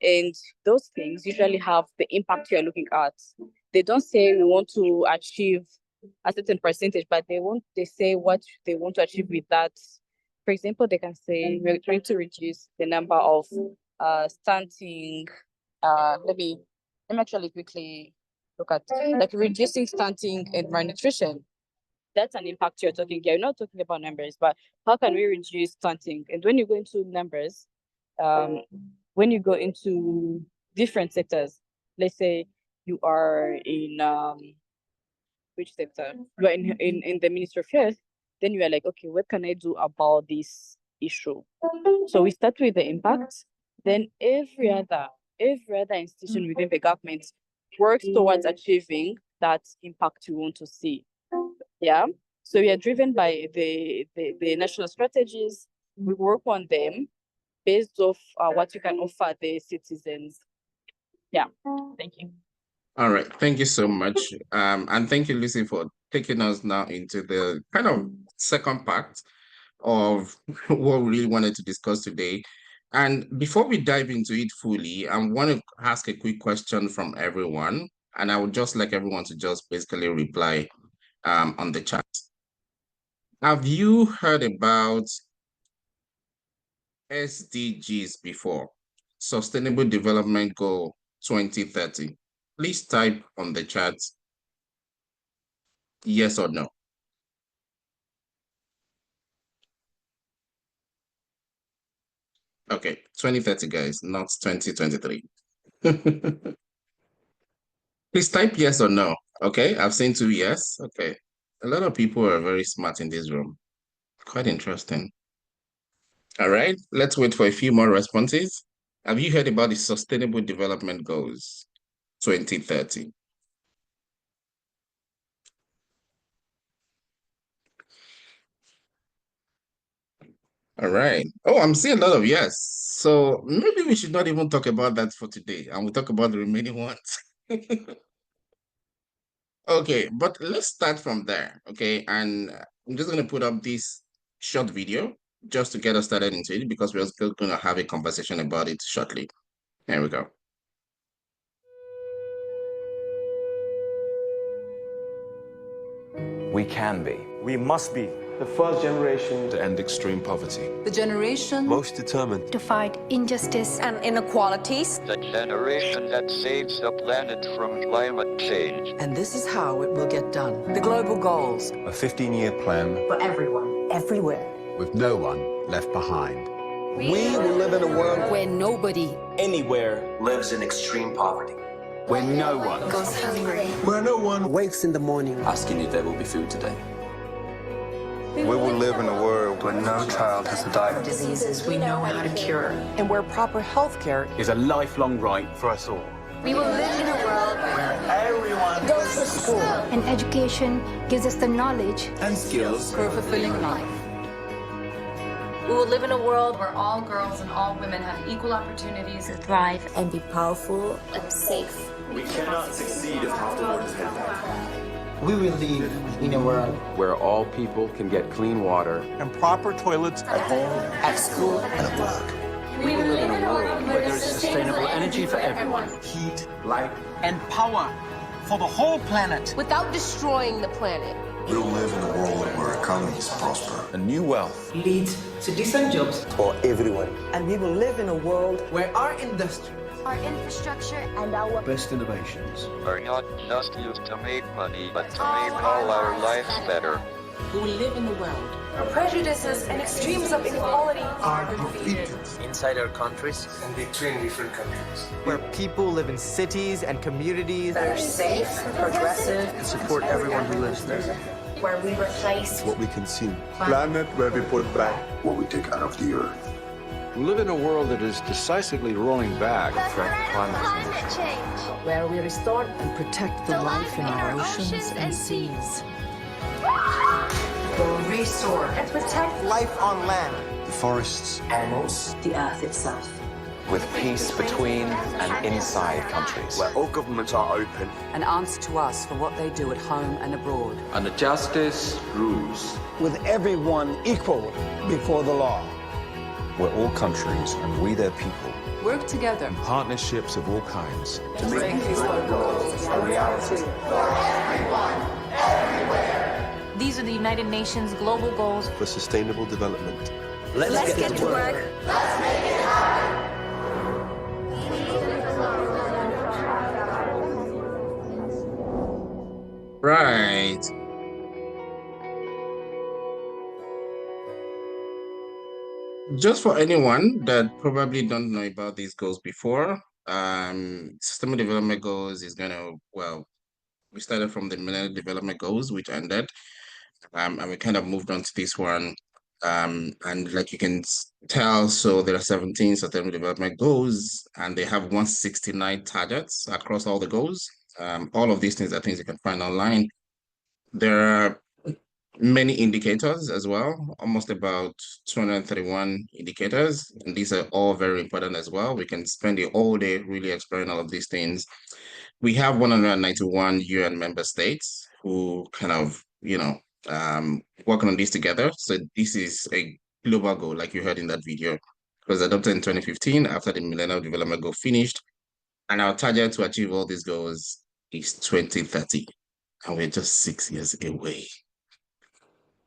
And those things usually have the impact you're looking at. They don't say we want to achieve a certain percentage, but they say what they want to achieve with that. For example, they can say we're trying to reduce the number of stunting. Let me actually quickly look at like reducing stunting and malnutrition. That's an impact you're talking here. You're not talking about numbers, but how can we reduce stunting? And when you go into numbers, when you go into different sectors, let's say you are in which sector? You are in the Ministry of Health, then you are like, okay, what can I do about this issue? So we start with the impact, then every other institution within the government works towards achieving that impact you want to see. Yeah. So we are driven by the national strategies. We work on them based off what you can offer the citizens. Yeah. Thank you. All right. Thank you so much. And thank you, Lucy, for taking us now into the kind of second part of what we really wanted to discuss today. And before we dive into it fully, I want to ask a quick question from everyone. And I would just like everyone to just basically reply on the chat. Have you heard about SDGs before? Sustainable Development Goal 2030. Please type on the chat yes or no. Okay, 2030, guys, not 2023. Please type yes or no. Okay, I've seen 2 yes. Okay. A lot of people are very smart in this room. Quite interesting. All right, let's wait for a few more responses. Have you heard about the Sustainable Development Goals 2030? All right. Oh, I'm seeing a lot of yes. So maybe we should not even talk about that for today, and we'll talk about the remaining ones. Okay, but let's start from there. Okay, and I'm just going to put up this short video just to get us started into it because we're still going to have a conversation about it shortly. Here we go. We can be. We must be the first generation To end extreme poverty. The generation most determined to fight injustice and inequalities. The generation that saves the planet from climate change. And this is how it will get done. The global goals. a 15-year plan For everyone, everywhere. with no one left behind. We will live in a world Where nobody anywhere Lives in extreme poverty. Where no one goes hungry. where no one wakes in the morning Asking if there will be food today. we will live in a world where no child has to die. Diseases we know how to cure. And where proper health care is a lifelong right for us all. We will live in a world where everyone goes to school. And education gives us the knowledge And skills for a fulfilling life. We will live in a world where all girls and all women have equal opportunities to thrive and be powerful and safe. We cannot succeed if half the world is handed. we will live in a world Where all people can get clean water. and proper toilets At home, At school, and at work. We will live in a world where there is sustainable energy for everyone. Heat, light, and power for the whole planet. Without destroying the planet. We'll live in a world where economies prosper. A new wealth leads to decent jobs For everyone. and we will live in a world where our industry, Our infrastructure and our Best innovations are not just used to make money, but to make all our lives better. we will live in a world Where prejudices and extremes of inequality Are defeated inside our countries. and between different countries. Where people live in cities and communities that are safe, progressive, And support everyone who lives there. where we replace What we consume. Planet where we put back. What we take out of the earth. We live in a world that is decisively rolling back the threat of climate change. Where we restore and protect the life in our oceans and seas. will restore and protect life on land, The forests. animals, the earth itself. with peace between and inside countries. Where all governments are open. And answer to us for what they do at home and abroad. And the justice rules. with everyone equal before the law. Where all countries and we their people Work together. partnerships of all kinds To make these goals a reality. These are the United Nations global goals For sustainable development. Let's get to work. Right. Just for anyone that probably don't know about these goals before, Sustainable Development Goals is gonna, well, we started from the Millennium Development Goals, which ended, and we kind of moved on to this one. And like you can tell, so there are 17 Sustainable Development Goals, and they have 169 targets across all the goals. All of these things are things you can find online. There are many indicators as well, almost about 231 indicators, and these are all very important as well. We can spend the whole day really exploring all of these things. We have 191 UN member states who kind of, working on this together. So this is a global goal, like you heard in that video. It was adopted in 2015 after the Millennium Development Goal finished. And our target to achieve all these goals is 2030. And we're just 6 years away.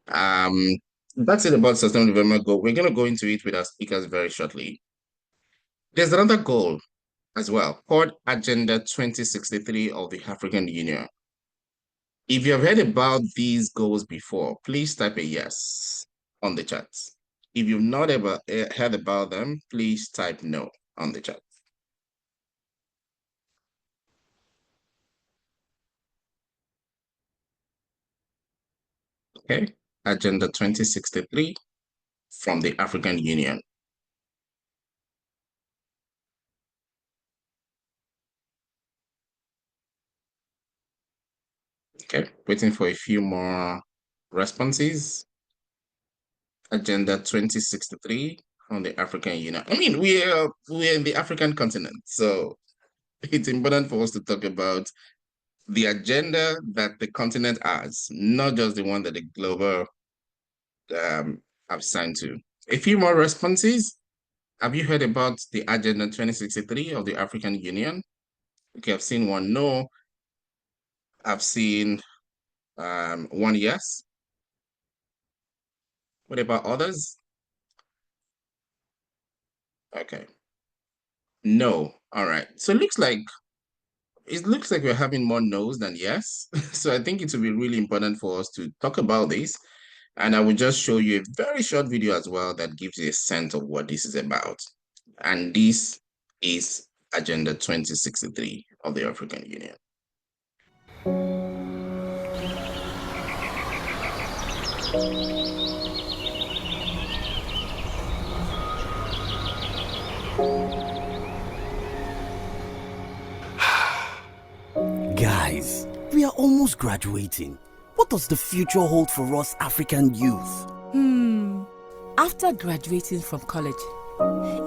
That's it about Sustainable Development Goal. We're going to go into it with our speakers very shortly. There's another goal as well called Agenda 2063 of the African Union. If you have heard about these goals before, please type a yes on the chat. If you've not ever heard about them, please type no on the chat. Okay, Agenda 2063 from the African Union. Okay, waiting for a few more responses. Agenda 2063 from the African Union. I mean, we're in the African continent, so it's important for us to talk about the agenda that the continent has, not just the one that the global have signed to. A few more responses. Have you heard about the Agenda 2063 of the African Union? Okay, I've seen one no. I've seen one yes. What about others? Okay. No. All right. So it looks like we're having more no's than yes. So I think it will be really important for us to talk about this. And I will just show you a very short video as well that gives you a sense of what this is about. And this is Agenda 2063 of the African Union. Guys, we are almost graduating. What does the future hold for us African youth? After graduating from college,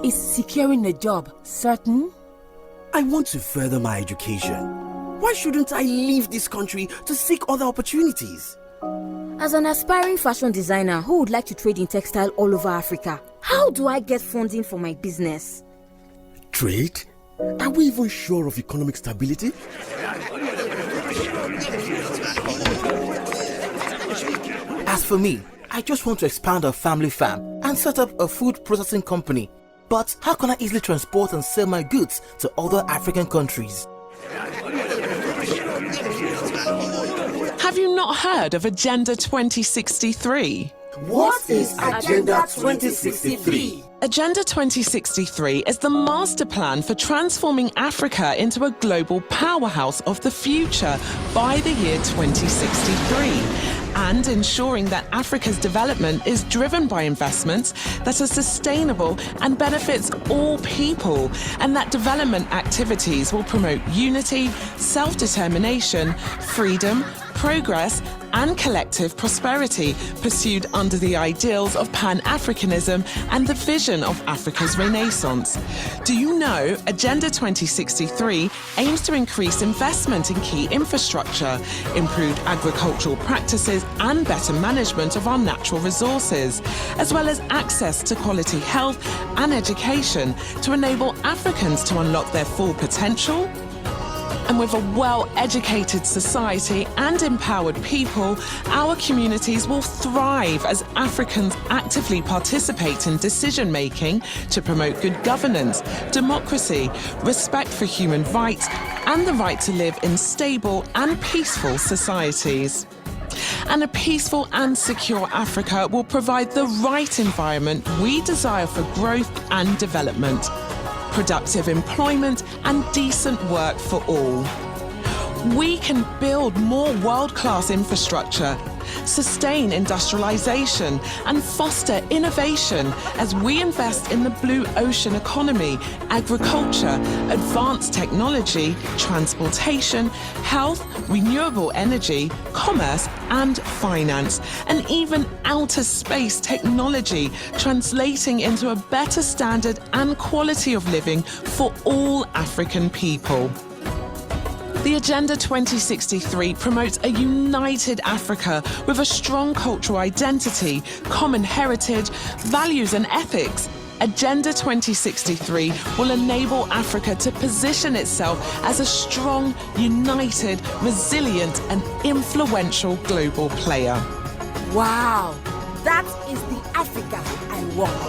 is securing a job certain? I want to further my education. Why shouldn't I leave this country to seek other opportunities? As an aspiring fashion designer who would like to trade in textile all over Africa, how do I get funding for my business? Trade? Are we even sure of economic stability? As for me, I just want to expand our family farm and set up a food processing company. But how can I easily transport and sell my goods to other African countries? Have you not heard of Agenda 2063? What is Agenda 2063? Agenda 2063 is the master plan for transforming Africa into a global powerhouse of the future by the year 2063 and ensuring that Africa's development is driven by investments that are sustainable and benefits all people, and that development activities will promote unity, self-determination, freedom, progress and collective prosperity pursued under the ideals of Pan-Africanism and the vision of Africa's Renaissance. Do you know Agenda 2063 aims to increase investment in key infrastructure, improved agricultural practices and better management of our natural resources, as well as access to quality health and education to enable Africans to unlock their full potential? And with a well-educated society and empowered people, our communities will thrive as Africans actively participate in decision-making to promote good governance, democracy, respect for human rights, and the right to live in stable and peaceful societies. And a peaceful and secure Africa will provide the right environment we desire for growth and development, productive employment and decent work for all. We can build more world-class infrastructure, sustain industrialization and foster innovation as we invest in the blue ocean economy, agriculture, advanced technology, transportation, health, renewable energy, commerce and finance, and even outer space technology, translating into a better standard and quality of living for all African people. The Agenda 2063 promotes a united Africa with a strong cultural identity, common heritage, values and ethics. Agenda 2063 will enable Africa to position itself as a strong, united, resilient and influential global player. Wow, that is the Africa I want.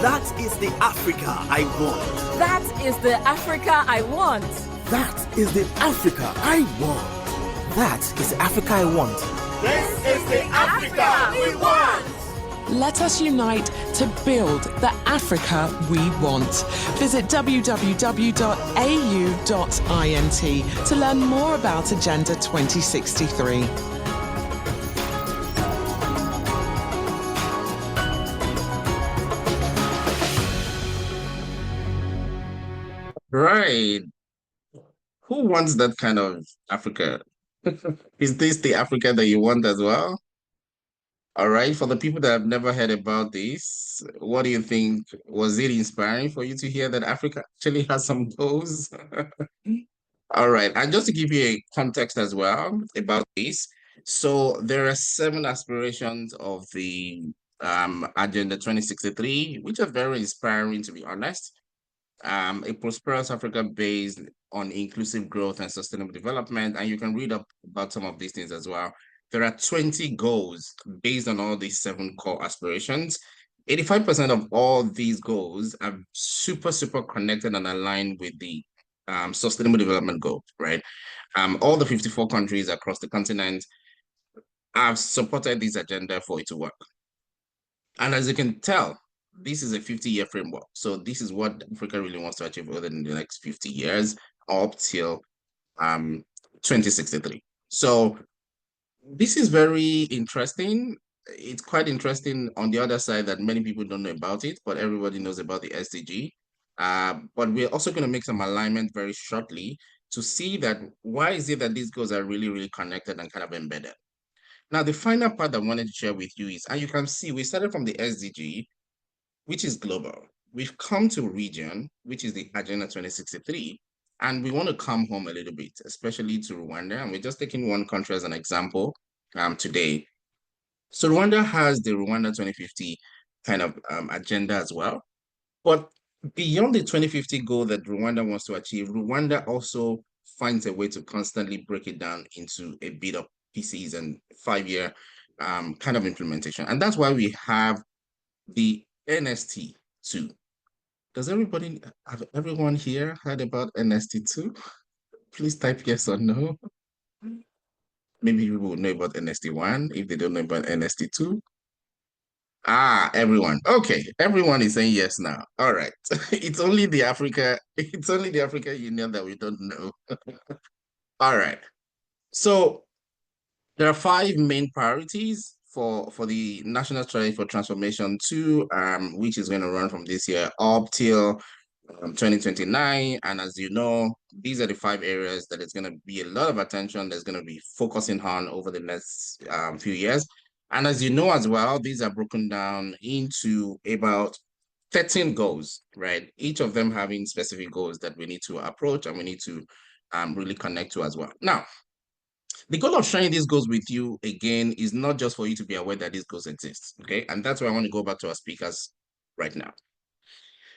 That is the Africa I want. That is the Africa I want. That is the Africa I want. That is the Africa I want. This is the Africa we want. Let us unite to build the Africa we want. Visit www.au.int to learn more about Agenda 2063. Right. Who wants that kind of Africa? Is this the Africa that you want as well? All right. For the people that have never heard about this, what do you think? Was it inspiring for you to hear that Africa actually has some goals? All right. And just to give you a context as well about this, so there are 7 aspirations of the Agenda 2063, which are very inspiring, to be honest. A prosperous Africa based on inclusive growth and sustainable development. And you can read up about some of these things as well. There are 20 goals based on all these 7 core aspirations. 85% of all these goals are super, super connected and aligned with the sustainable development goal, right? All the 54 countries across the continent have supported this agenda for it to work. And as you can tell, this is a 50-year framework. So this is what Africa really wants to achieve within the next 50 years up till 2063. So this is very interesting. It's quite interesting on the other side that many people don't know about it, but everybody knows about the SDG. But we're also going to make some alignment very shortly to see that why is it that these goals are really, really connected and kind of embedded. Now, the final part I wanted to share with you is, and you can see we started from the SDG, which is global. We've come to region, which is the Agenda 2063, and we want to come home a little bit, especially to Rwanda. And we're just taking one country as an example today. So Rwanda has the Rwanda 2050 kind of agenda as well. But beyond the 2050 goal that Rwanda wants to achieve, Rwanda also finds a way to constantly break it down into a bit of pieces and 5-year kind of implementation. And that's why we have the NST2. Have everyone here heard about NST2? Please type yes or no. Maybe people will know about NST1 if they don't know about NST2. Ah, everyone. Okay, everyone is saying yes now. All right. It's only the African Union that we don't know. All right. So there are 5 main priorities for the National Strategy for Transformation 2, which is going to run from this year up till 2029. And as you know, these are the 5 areas that is going to be a lot of attention that's going to be focusing on over the next few years. And as you know as well, these are broken down into about 13 goals, right? Each of them having specific goals that we need to approach and we need to really connect to as well. Now, the goal of sharing these goals with you again is not just for you to be aware that these goals exist, okay? And that's why I want to go back to our speakers right now.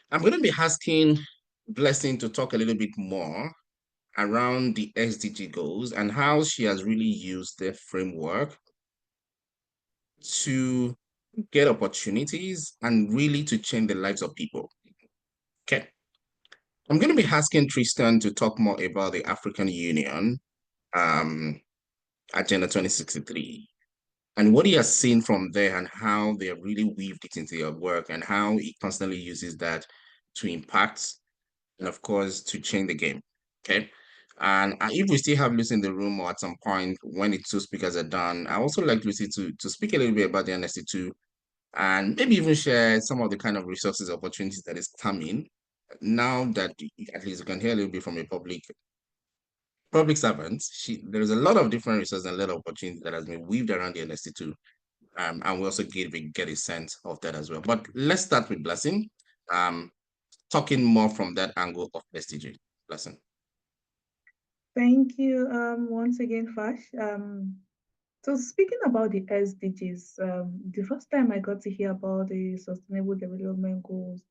I'm going to be asking Blessing to talk a little bit more around the SDG goals and how she has really used the framework to get opportunities and really to change the lives of people. Okay. I'm going to be asking Tristan to talk more about the African Union Agenda 2063 and what he has seen from there and how they have really weaved it into their work and how he constantly uses that to impact and of course to change the game. Okay. And if we still have Lucy in the room or at some point when the 2 speakers are done, I also like Lucy to speak a little bit about the NST2 and maybe even share some of the kind of resources, opportunities that is coming now that at least you can hear a little bit from a public servant. There's a lot of different resources and a lot of opportunities that has been weaved around the NST2. And we also get a sense of that as well. But let's start with Blessing, talking more from that angle of SDG. Blessing. Thank you once again, Fash. So speaking about the SDGs, the first time I got to hear about the Sustainable Development Goals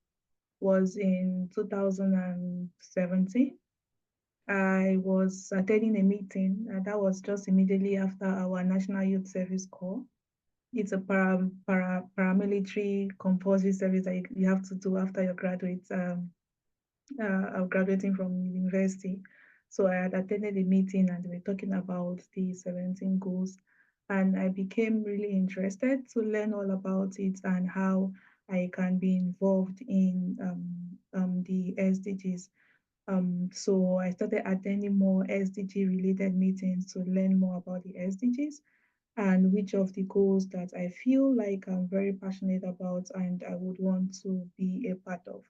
was in 2017. I was attending a meeting, and that was just immediately after our National Youth Service Corps. It's a paramilitary compulsory service that you have to do after you graduate, graduating from university. So I had attended a meeting and we were talking about the 17 goals, and I became really interested to learn all about it and how I can be involved in the SDGs. So I started attending more SDG related meetings to learn more about the SDGs and which of the goals that I feel like I'm very passionate about and I would want to be a part of.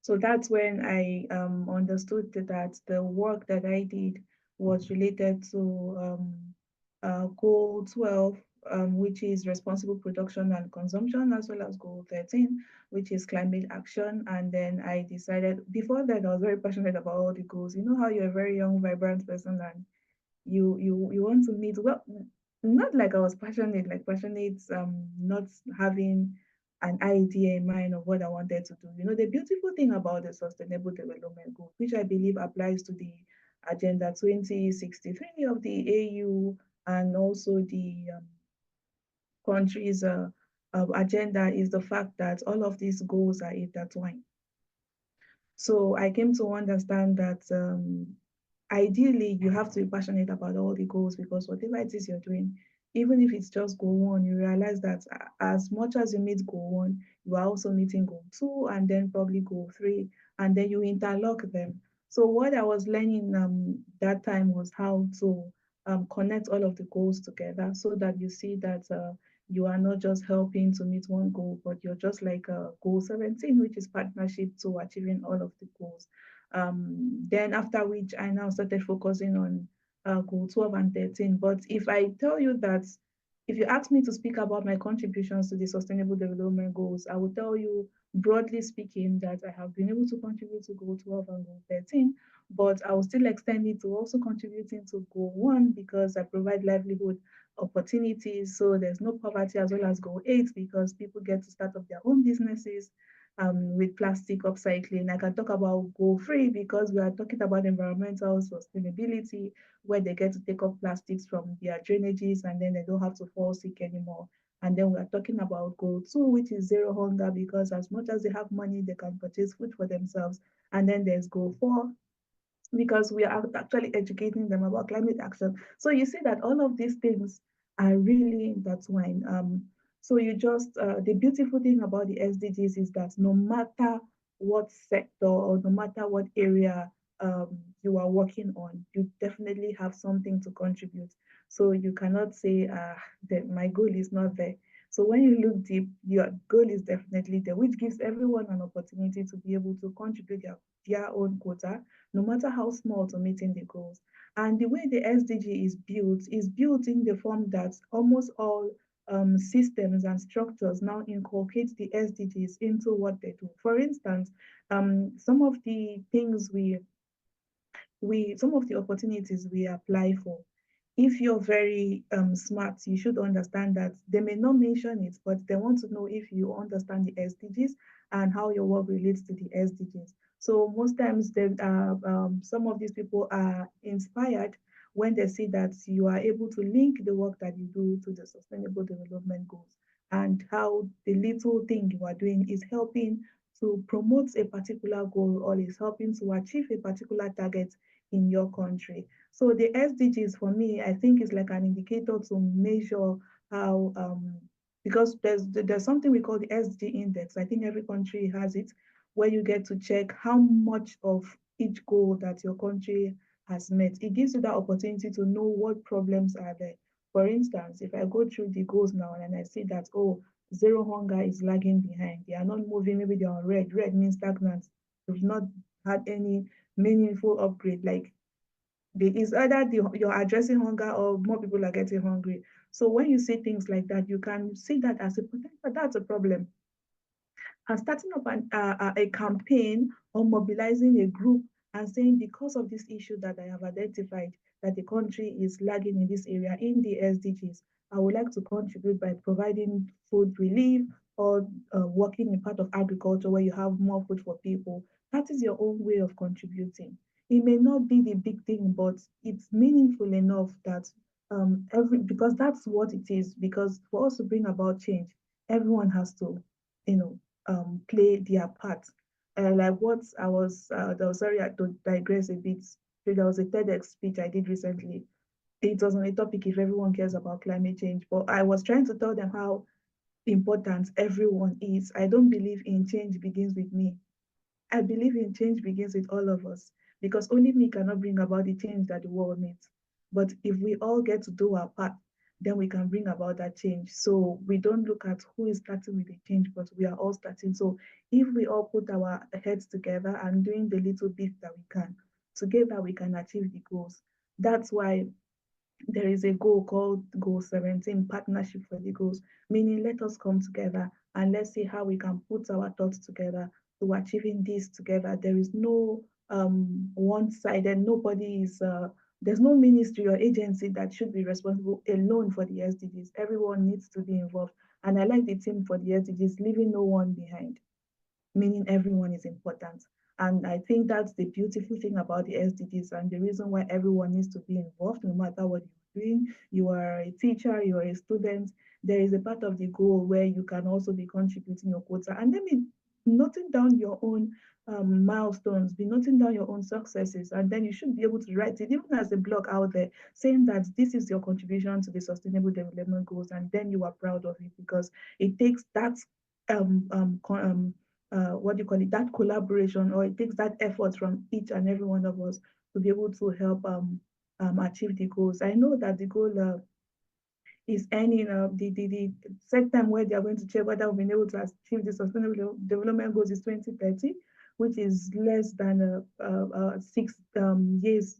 So that's when I understood that the work that I did was related to goal 12, which is responsible production and consumption, as well as goal 13, which is climate action. And then I decided, before that, I was very passionate about all the goals. You know how you're a very young, vibrant person and you want to meet, well, not like I was passionate, not having an idea in mind of what I wanted to do. You know, the beautiful thing about the Sustainable Development Goals, which I believe applies to the Agenda 2063 of the AU and also the country's agenda, is the fact that all of these goals are intertwined. So I came to understand that ideally you have to be passionate about all the goals, because whatever it is you're doing, even if it's just goal 1, you realize that as much as you meet goal 1, you are also meeting goal 2 and then probably goal 3, and then you interlock them. So what I was learning that time was how to connect all of the goals together so that you see that you are not just helping to meet one goal, but you're just like goal 17, which is partnership to achieving all of the goals. Then after which I now started focusing on goal 12 and 13. But if I tell you that if you ask me to speak about my contributions to the Sustainable Development Goals, I will tell you, broadly speaking, that I have been able to contribute to Goal 12 and Goal 13, but I will still extend it to also contributing to Goal 1 because I provide livelihood opportunities. So there's no poverty, as well as Goal 8 because people get to start up their own businesses with plastic upcycling. I can talk about Goal 3 because we are talking about environmental sustainability, where they get to take up plastics from their drainages and then they don't have to fall sick anymore. And then we are talking about Goal 2, which is zero hunger, because as much as they have money, they can purchase food for themselves. And then there's Goal 4, because we are actually educating them about climate action. So you see that all of these things are really intertwined. So the beautiful thing about the SDGs is that no matter what sector or no matter what area you are working on, you definitely have something to contribute. So you cannot say that my goal is not there. So when you look deep, your goal is definitely there, which gives everyone an opportunity to be able to contribute their own quota, no matter how small, to meeting the goals. And the way the SDG is built in the form that almost all systems and structures now inculcate the SDGs into what they do. For instance, some of the things some of the opportunities we apply for, if you're very smart, you should understand that they may not mention it, but they want to know if you understand the SDGs and how your work relates to the SDGs. So most times, some of these people are inspired when they see that you are able to link the work that you do to the Sustainable Development Goals and how the little thing you are doing is helping to promote a particular goal or is helping to achieve a particular target in your country. So the SDGs for me, I think is like an indicator to measure how, because there's something we call the SDG index. I think every country has it, where you get to check how much of each goal that your country has met. It gives you that opportunity to know what problems are there. For instance, if I go through the goals now and I see that, oh, zero hunger is lagging behind, they are not moving, maybe they're on red. Red means stagnant. We've not had any meaningful upgrade. Like it's either you're addressing hunger or more people are getting hungry. So when you see things like that, you can see that as a potential, that's a problem. And starting up a campaign or mobilizing a group and saying, because of this issue that I have identified, that the country is lagging in this area in the SDGs, I would like to contribute by providing food relief or working in part of agriculture where you have more food for people. That is your own way of contributing. It may not be the big thing, but it's meaningful enough that because that's what it is. Because for us to bring about change, everyone has to, play their part. Like what I was, sorry, I to digress a bit. There was a TEDx speech I did recently. It was on a topic if everyone cares about climate change, but I was trying to tell them how important everyone is. I don't believe in change begins with me. I believe in change begins with all of us because only me cannot bring about the change that the world needs. But if we all get to do our part, then we can bring about that change. So we don't look at who is starting with the change, but we are all starting. So if we all put our heads together and doing the little bit that we can, together we can achieve the goals. That's why there is a goal called Goal 17, Partnership for the Goals, meaning let us come together and let's see how we can put our thoughts together to achieving this together. There is no one-sided, there's no ministry or agency that should be responsible alone for the SDGs. Everyone needs to be involved. And I like the team for the SDGs, leaving no one behind, meaning everyone is important. And I think that's the beautiful thing about the SDGs and the reason why everyone needs to be involved, no matter what you're doing. You are a teacher, you are a student, there is a part of the goal where you can also be contributing your quota. And then be noting down your own milestones, be noting down your own successes, and then you should be able to write it, even as a blog out there, saying that this is your contribution to the Sustainable Development Goals, and then you are proud of it because it takes that what do you call it, that collaboration, or it takes that effort from each and every one of us to be able to help achieve the goals. I know that the goal is ending the set time where they are going to check whether we've been able to achieve the Sustainable Development Goals is 2030, which is less than 6 years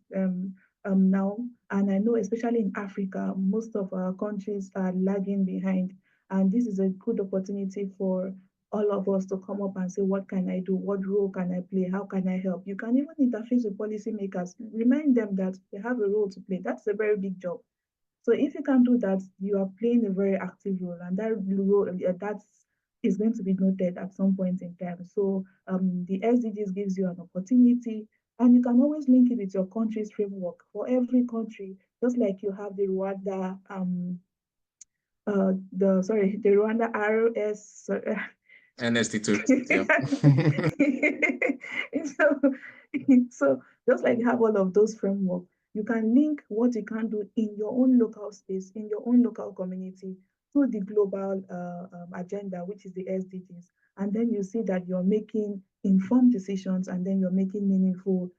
now, and I know especially in Africa, most of our countries are lagging behind, and this is a good opportunity for all of us to come up and say, what can I do? What role can I play? How can I help? You can even interface with policymakers, remind them that they have a role to play. That's a very big job. So if you can do that, you are playing a very active role, and that role that is going to be noted at some point in time. So the SDGs gives you an opportunity, and you can always link it with your country's framework for every country, just like you have the Rwanda the Rwanda RS NST2. Yeah. so, so just like you have all of those framework, you can link what you can do in your own local space, in your own local community, to the global agenda, which is the SDGs. And then you see that you're making informed decisions, and then you're making meaningful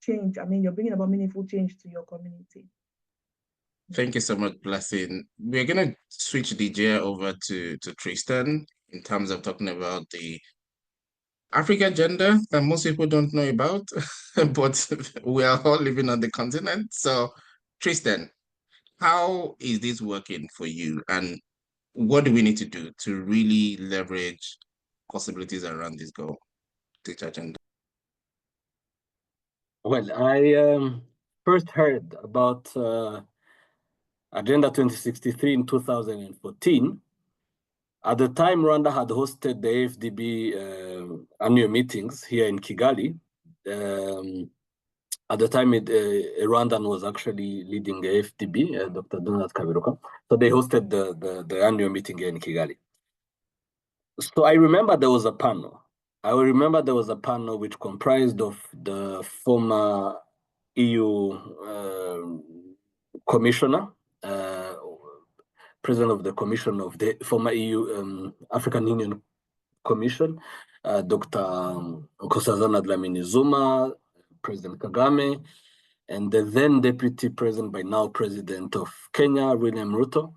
change. I mean, you're bringing about meaningful change to your community. Thank you so much, Blessing. We're gonna switch the gear over to Tristan in terms of talking about the Africa agenda that most people don't know about, but we are all living on the continent. So, Tristan, how is this working for you, and what do we need to do to really leverage possibilities around this goal, this agenda? Well, I first heard about Agenda 2063 in 2014. At the time, Rwanda had hosted the AFDB annual meetings here in Kigali. At the time, a Rwandan was actually leading the AFDB, Dr. Donald Kaberuka. So they hosted the annual meeting here in Kigali. So I remember there was a panel. I will remember there was a panel which comprised of the former EU commissioner, president of the commission of the former EU African Union Commission, Dr. Nkosazana Dlamini Zuma, President Kagame, and the then deputy president, by now president of Kenya, William Ruto,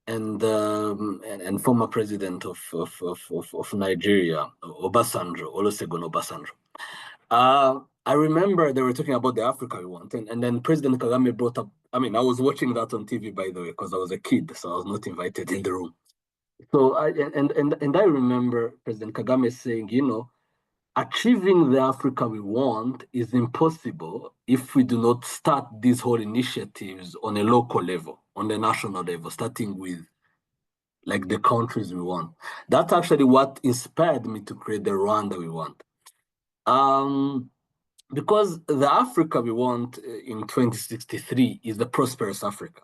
and former president of Nigeria, Obasanjo, Olusegun Obasanjo. I remember they were talking about the Africa we want, and then President Kagame brought up. I mean, I was watching that on TV, by the way, because I was a kid, so I was not invited in the room. So I remember President Kagame saying, achieving the Africa we want is impossible if we do not start these whole initiatives on a local level, on the national level, starting with like the countries we want. That's actually what inspired me to create the Rwanda we want. Because the Africa we want in 2063 is the prosperous Africa.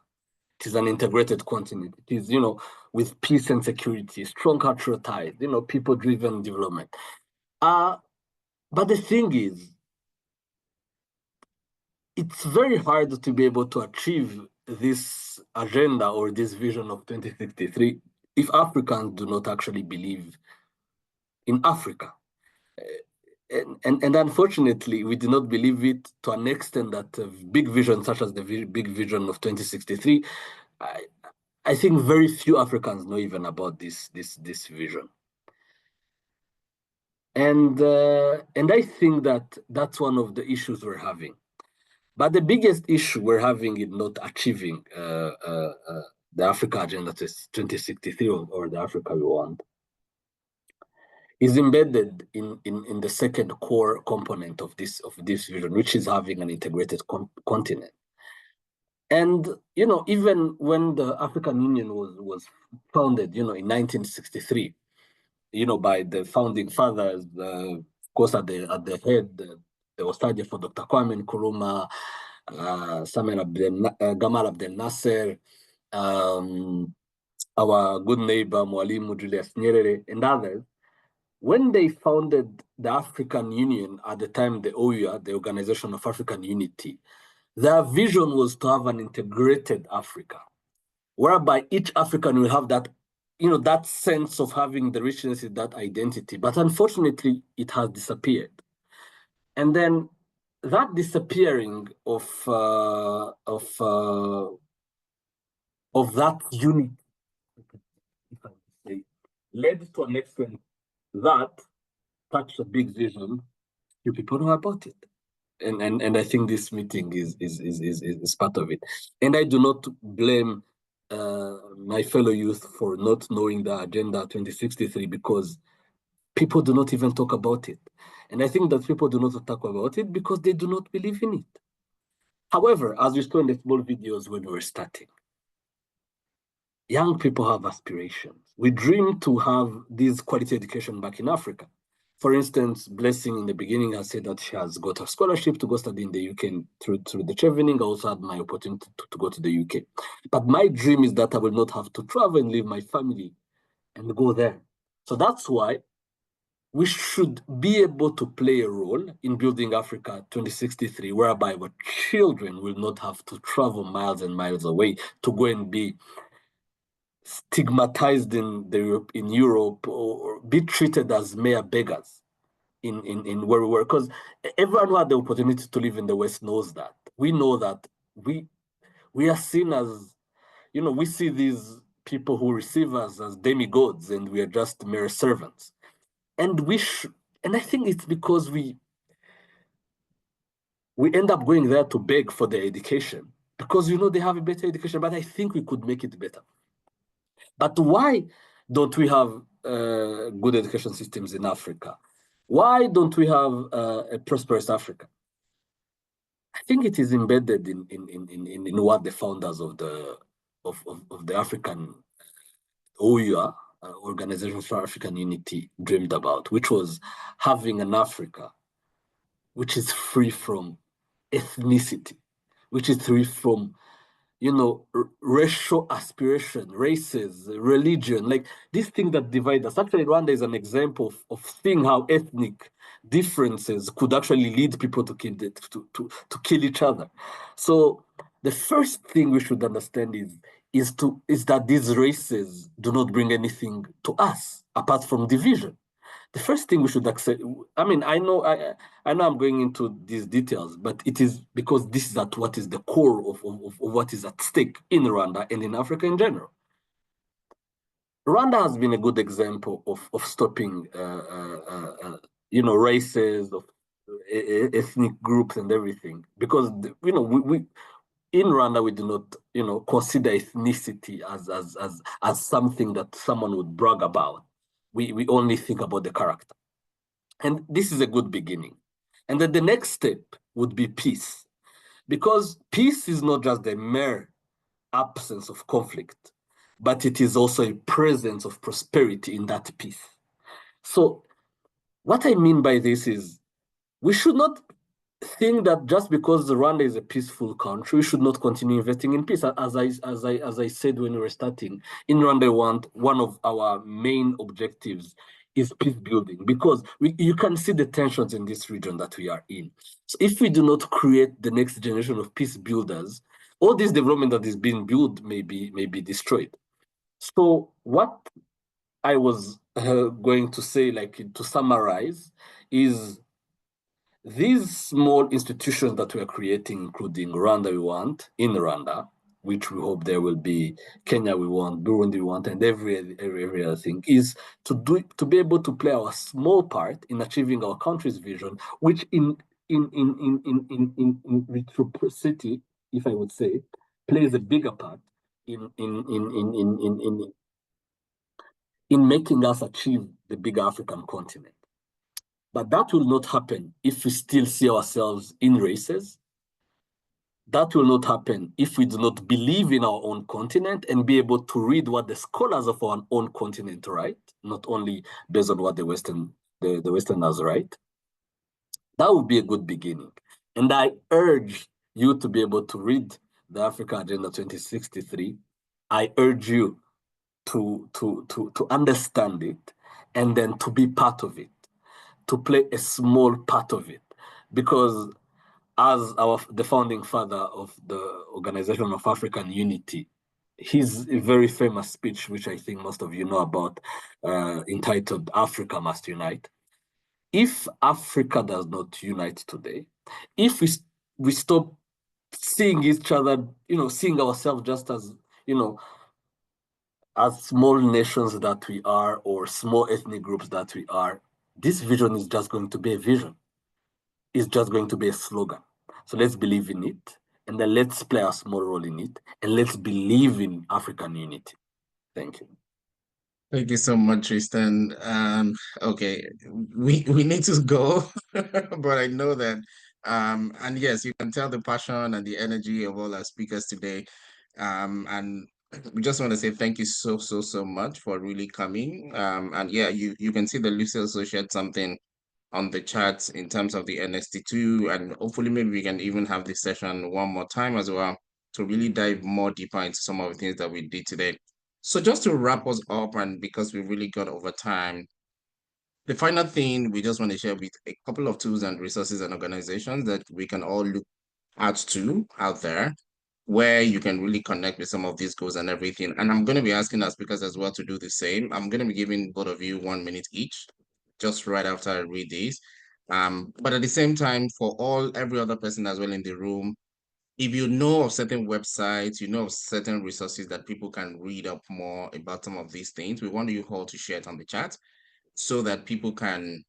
It is an integrated continent. It is, with peace and security, strong cultural ties, people-driven development. But the thing is, it's very hard to be able to achieve this agenda or this vision of 2063 if Africans do not actually believe in Africa. And unfortunately, we do not believe it to an extent that big vision such as the big vision of 2063, I think very few Africans know even about this vision. And I think that's one of the issues we're having. But the biggest issue we're having in not achieving the Africa Agenda 2063 or the Africa we want is embedded in the second core component of this vision, which is having an integrated continent. And even when the African Union was founded, in 1963, by the founding fathers, of course, at the head, there was study for Dr. Kwame Nkrumah, Gamal Abdel Nasser, our good neighbor Mwalimu Julius Nyerere, and others. When they founded the African Union, at the time the OUA, the Organization of African Unity, their vision was to have an integrated Africa, whereby each African will have that, that sense of having the richness in that identity. But unfortunately, it has disappeared. And then that disappearing of that unity, if I say, led to an extent that touched a big vision. Few people know about it. and I think this meeting is part of it. And I do not blame my fellow youth for not knowing the Agenda 2063 because people do not even talk about it. And I think that people do not talk about it because they do not believe in it. However, as we saw in the small videos when we were starting, young people have aspirations. We dream to have this quality education back in Africa. For instance, Blessing in the beginning has said that she has got a scholarship to go study in the UK through the Chevening. I also had my opportunity to go to the UK. But my dream is that I will not have to travel and leave my family and go there. So that's why we should be able to play a role in building Africa 2063, whereby our children will not have to travel miles and miles away to go and be stigmatized in Europe or be treated as mere beggars in where we were. Because everyone who had the opportunity to live in the West knows that. We know that we are seen as, we see these people who receive us as demigods and we are just mere servants. And I think it's because we end up going there to beg for their education because they have a better education, but I think we could make it better. But why don't we have good education systems in Africa? Why don't we have a prosperous Africa? I think it is embedded in what the founders of the African OUA, Organization for African Unity, dreamed about, which was having an Africa which is free from ethnicity, which is free from racial aspiration, races, religion, like these things that divide us. Actually, Rwanda is an example of seeing how ethnic differences could actually lead people to kill each other. So the first thing we should understand is that these races do not bring anything to us apart from division. The first thing we should accept, I know I'm going into these details, but it is because this is what is the core of what is at stake in Rwanda and in Africa in general. Rwanda has been a good example of stopping, races, of ethnic groups and everything, because, we in Rwanda, we do not, consider ethnicity as something that someone would brag about. We only think about the character. And this is a good beginning. And then the next step would be peace. Because peace is not just the mere absence of conflict, but it is also a presence of prosperity in that peace. So what I mean by this is we should not think that just because Rwanda is a peaceful country, we should not continue investing in peace. As I said when we were starting, in Rwanda, one of our main objectives is peace building, because you can see the tensions in this region that we are in. So if we do not create the next generation of peace builders, all this development that is being built may be destroyed. So what I was going to say, to summarize, is these small institutions that we are creating, including Rwanda we want, in Rwanda, which we hope there will be, Kenya we want, Burundi we want, and every other thing, is to be able to play our small part in achieving our country's vision, which in reciprocity, if I would say, plays a bigger part in making us achieve the bigger African continent. But that will not happen if we still see ourselves in races. That will not happen if we do not believe in our own continent and be able to read what the scholars of our own continent write, not only based on what the Westerners write. That would be a good beginning. And I urge you to be able to read the Africa Agenda 2063. I urge you to understand it and then to be part of it, to play a small part of it, because as the founding father of the Organization of African Unity, his very famous speech, which I think most of you know about, entitled "Africa Must Unite." If Africa does not unite today, if we stop seeing each other, seeing ourselves just as, as small nations that we are, or small ethnic groups that we are, this vision is just going to be a vision. is just going to be a slogan. So let's believe in it, and then let's play a small role in it, and let's believe in African unity. Thank you. Thank you so much, Tristan. Okay, we need to go, but I know that, and yes, you can tell the passion and the energy of all our speakers today. And we just want to say thank you so much for really coming. And yeah, you can see that Lucy also shared something on the chat in terms of the NST2, and hopefully maybe we can even have this session one more time as well to really dive more deeper into some of the things that we did today. So just to wrap us up, and because we really got over time, the final thing we just want to share with a couple of tools and resources and organizations that we can all look out there, where you can really connect with some of these goals and everything. And I'm going to be asking our speakers as well to do the same. I'm going to be giving both of you 1 minute each, just right after I read these. But at the same time, for every other person as well in the room, if you know of certain websites, you know of certain resources that people can read up more about some of these things, we want you all to share it on the chat so that people can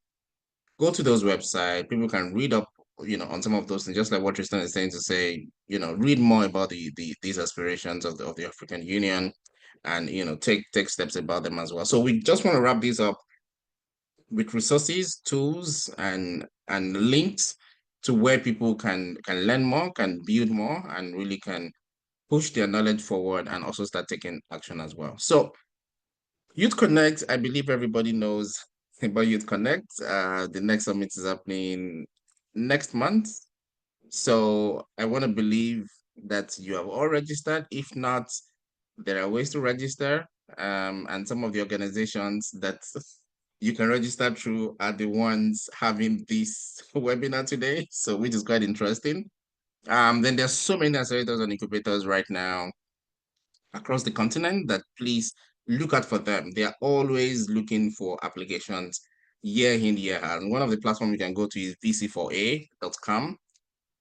go to those websites, people can read up, on some of those things, just like what Tristan is saying, to say, read more about these aspirations of the African Union, and take steps about them as well. So we just want to wrap these up with resources, tools, and links to where people can learn more, can build more, and really can push their knowledge forward and also start taking action as well. So Youth Connect, I believe everybody knows about Youth Connect. The next summit is happening next month. So I want to believe that you have all registered. If not, there are ways to register. And some of the organizations that you can register through are the ones having this webinar today, so which is quite interesting. Then there's so many accelerators and incubators right now across the continent that please look out for them. They are always looking for applications year in, year out. And one of the platforms you can go to is vc4a.com.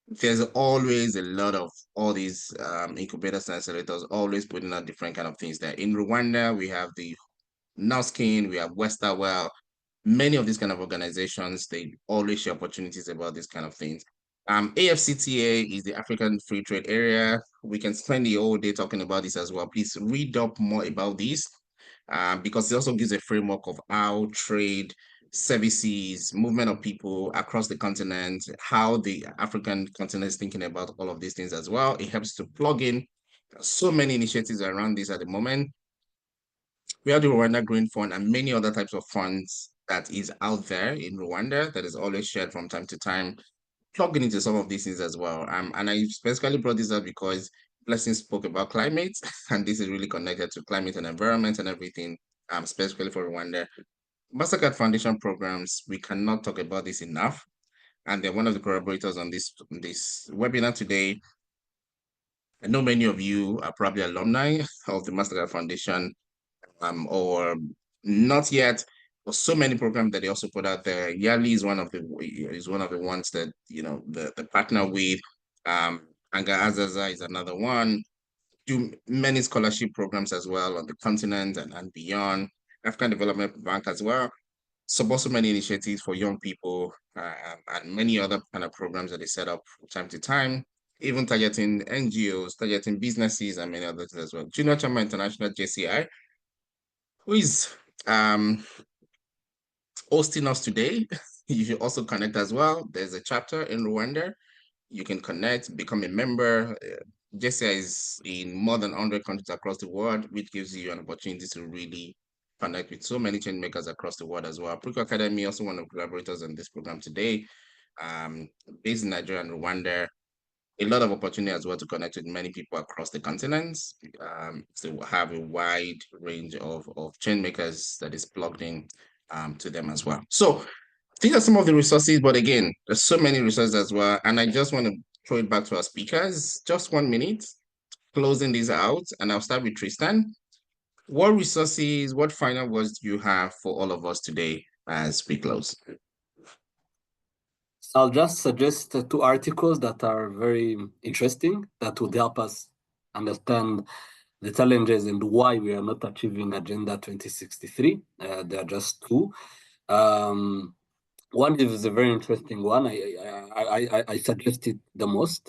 There's always a lot of all these incubators and accelerators always putting out different kind of things there. In Rwanda, we have the Nowskin, we have Westerwell, many of these kind of organizations, they always share opportunities about these kind of things. AFCTA is the African Free Trade Area. We can spend the whole day talking about this as well. Please read up more about this because it also gives a framework of how trade, services, movement of people across the continent, how the African continent is thinking about all of these things as well. It helps to plug in so many initiatives around this at the moment. We have the Rwanda Green Fund and many other types of funds that is out there in Rwanda that is always shared from time to time, plugging into some of these things as well. And I specifically brought this up because Blessing spoke about climate, and this is really connected to climate and environment and everything, specifically for Rwanda. Mastercard Foundation programs, we cannot talk about this enough. And they're one of the collaborators on this webinar today. I know many of you are probably alumni of the Mastercard Foundation, or not yet, but so many programs that they also put out there. Yali is one of the ones that the partner with. Anga Azaza is another one. Do many scholarship programs as well on the continent and beyond. African Development Bank as well. Support so many initiatives for young people and many other kind of programs that they set up from time to time, even targeting NGOs, targeting businesses, and many others as well. Junior Chairman International JCI, who is hosting us today. You should also connect as well. There's a chapter in Rwanda. You can connect, become a member. JCI is in more than 100 countries across the world, which gives you an opportunity to really connect with so many change makers across the world as well. Prico Academy, also one of the collaborators on this program today, based in Nigeria and Rwanda. A lot of opportunity as well to connect with many people across the continents, to have a wide range of change makers that is plugged in to them as well. So these are some of the resources, but again, there's so many resources as well. And I just want to throw it back to our speakers. Just 1 minute, closing these out, and I'll start with Tristan. What resources, what final words do you have for all of us today as we close? I'll just suggest 2 articles that are very interesting that would help us understand the challenges and why we are not achieving Agenda 2063. They are just 2. One is a very interesting one. I suggest it the most,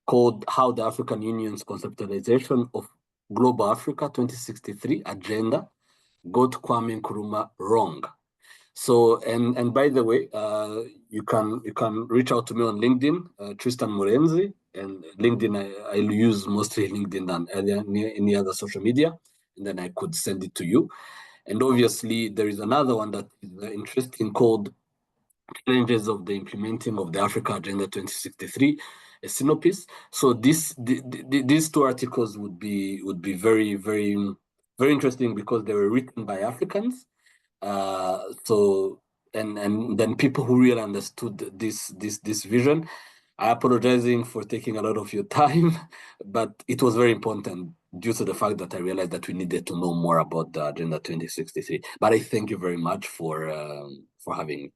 called How the African Union's Conceptualization of Global Africa 2063 Agenda Got Kwame Nkrumah Wrong. So, and by the way, you can reach out to me on LinkedIn, Tristan Murenzi, and LinkedIn, I use mostly LinkedIn than any other social media, and then I could send it to you. And obviously, there is another one that is interesting called Challenges of the Implementing of the Africa Agenda 2063, a synopsis. So these two articles would be very, very, very interesting because they were written by Africans. So and then people who really understood this vision. I apologizing for taking a lot of your time, but it was very important due to the fact that I realized that we needed to know more about the Agenda 2063. But I thank you very much for having me.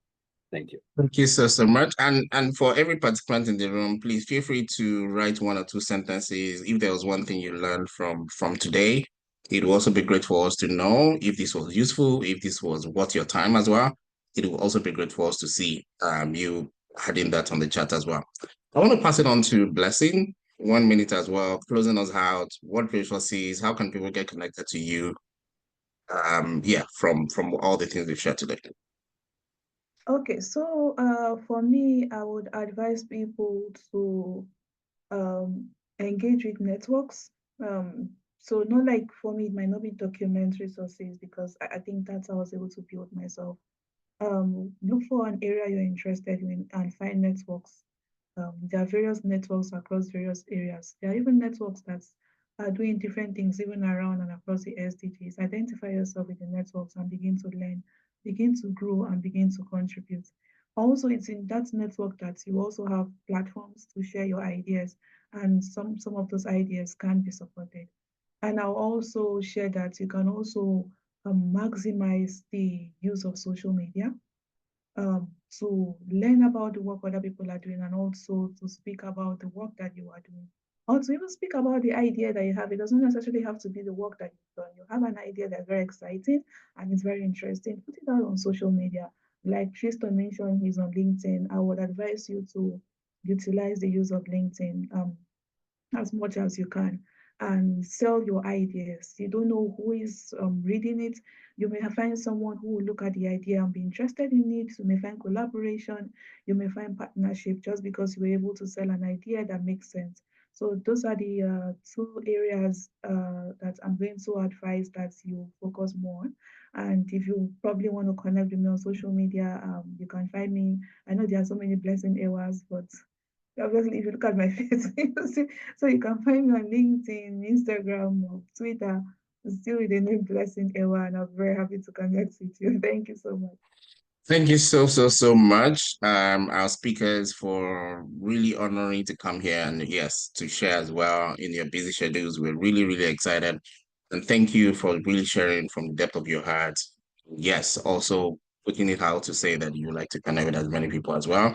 Thank you. Thank you so much. And for every participant in the room, please feel free to write 1 or 2 sentences. If there was one thing you learned from today, it will also be great for us to know if this was useful, if this was worth your time as well. It will also be great for us to see you adding that on the chat as well. I want to pass it on to Blessing. 1 minute as well, closing us out. What resources, how can people get connected to you? Yeah, from all the things we've shared today. Okay, so for me, I would advise people to engage with networks. So not like for me, it might not be document resources because I think that's how I was able to build myself. Look for an area you're interested in and find networks. There are various networks across various areas. There are even networks that are doing different things even around and across the SDGs. Identify yourself with the networks and begin to learn, begin to grow, and begin to contribute. Also, it's in that network that you also have platforms to share your ideas, and some of those ideas can be supported. And I'll also share that you can also maximize the use of social media to learn about the work other people are doing and also to speak about the work that you are doing. Or to even speak about the idea that you have. It doesn't necessarily have to be the work that you've done. You have an idea that's very exciting and it's very interesting. Put it out on social media. Like Tristan mentioned, he's on LinkedIn. I would advise you to utilize the use of LinkedIn as much as you can and sell your ideas. You don't know who is reading it. You may find someone who will look at the idea and be interested in it. You may find collaboration. You may find partnership just because you were able to sell an idea that makes sense. So those are the 2 areas that I'm going to advise that you focus more on. And if you probably want to connect with me on social media, you can find me. I know there are so many blessing hours, but obviously, if you look at my face, so you can find me on LinkedIn, Instagram, or Twitter, still with the name Blessing Ewa, and I'm very happy to connect with you. Thank you so much. Thank you so much, our speakers, for really honoring to come here and yes, to share as well in your busy schedules. We're really excited. And thank you for really sharing from the depth of your heart. Yes, also putting it out to say that you like to connect with as many people as well.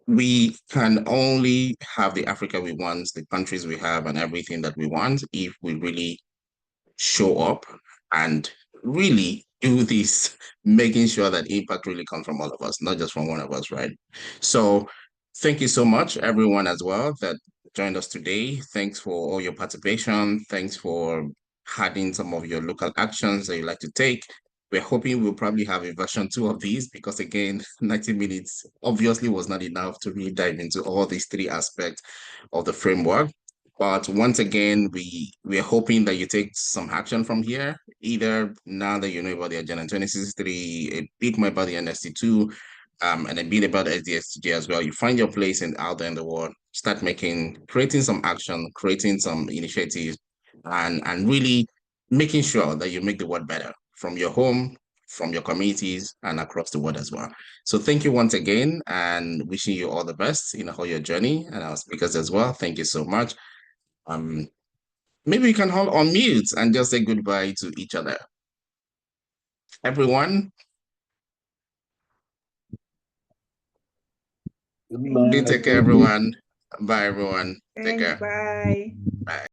We can only have the Africa we want, the countries we have, and everything that we want if we really show up and really do this, making sure that impact really comes from all of us, not just from one of us, right? So thank you so much, everyone, as well, that joined us today. Thanks for all your participation. Thanks for adding some of your local actions that you like to take. We're hoping we'll probably have a version 2 of these because, again, 90 minutes obviously was not enough to really dive into all these 3 aspects of the framework. But once again, we're hoping that you take some action from here, either now that you know about the Agenda 2063, a bit more about the NST2, and a bit about SDGs as well. You find your place out there in the world, start creating some action, creating some initiatives, and really making sure that you make the world better from your home, from your communities, and across the world as well. So thank you once again, and wishing you all the best in all your journey, and our speakers as well. Thank you so much. Maybe we can all unmute and just say goodbye to each other. Everyone. Do take care, everyone. Bye, everyone. Take care. Bye. Bye.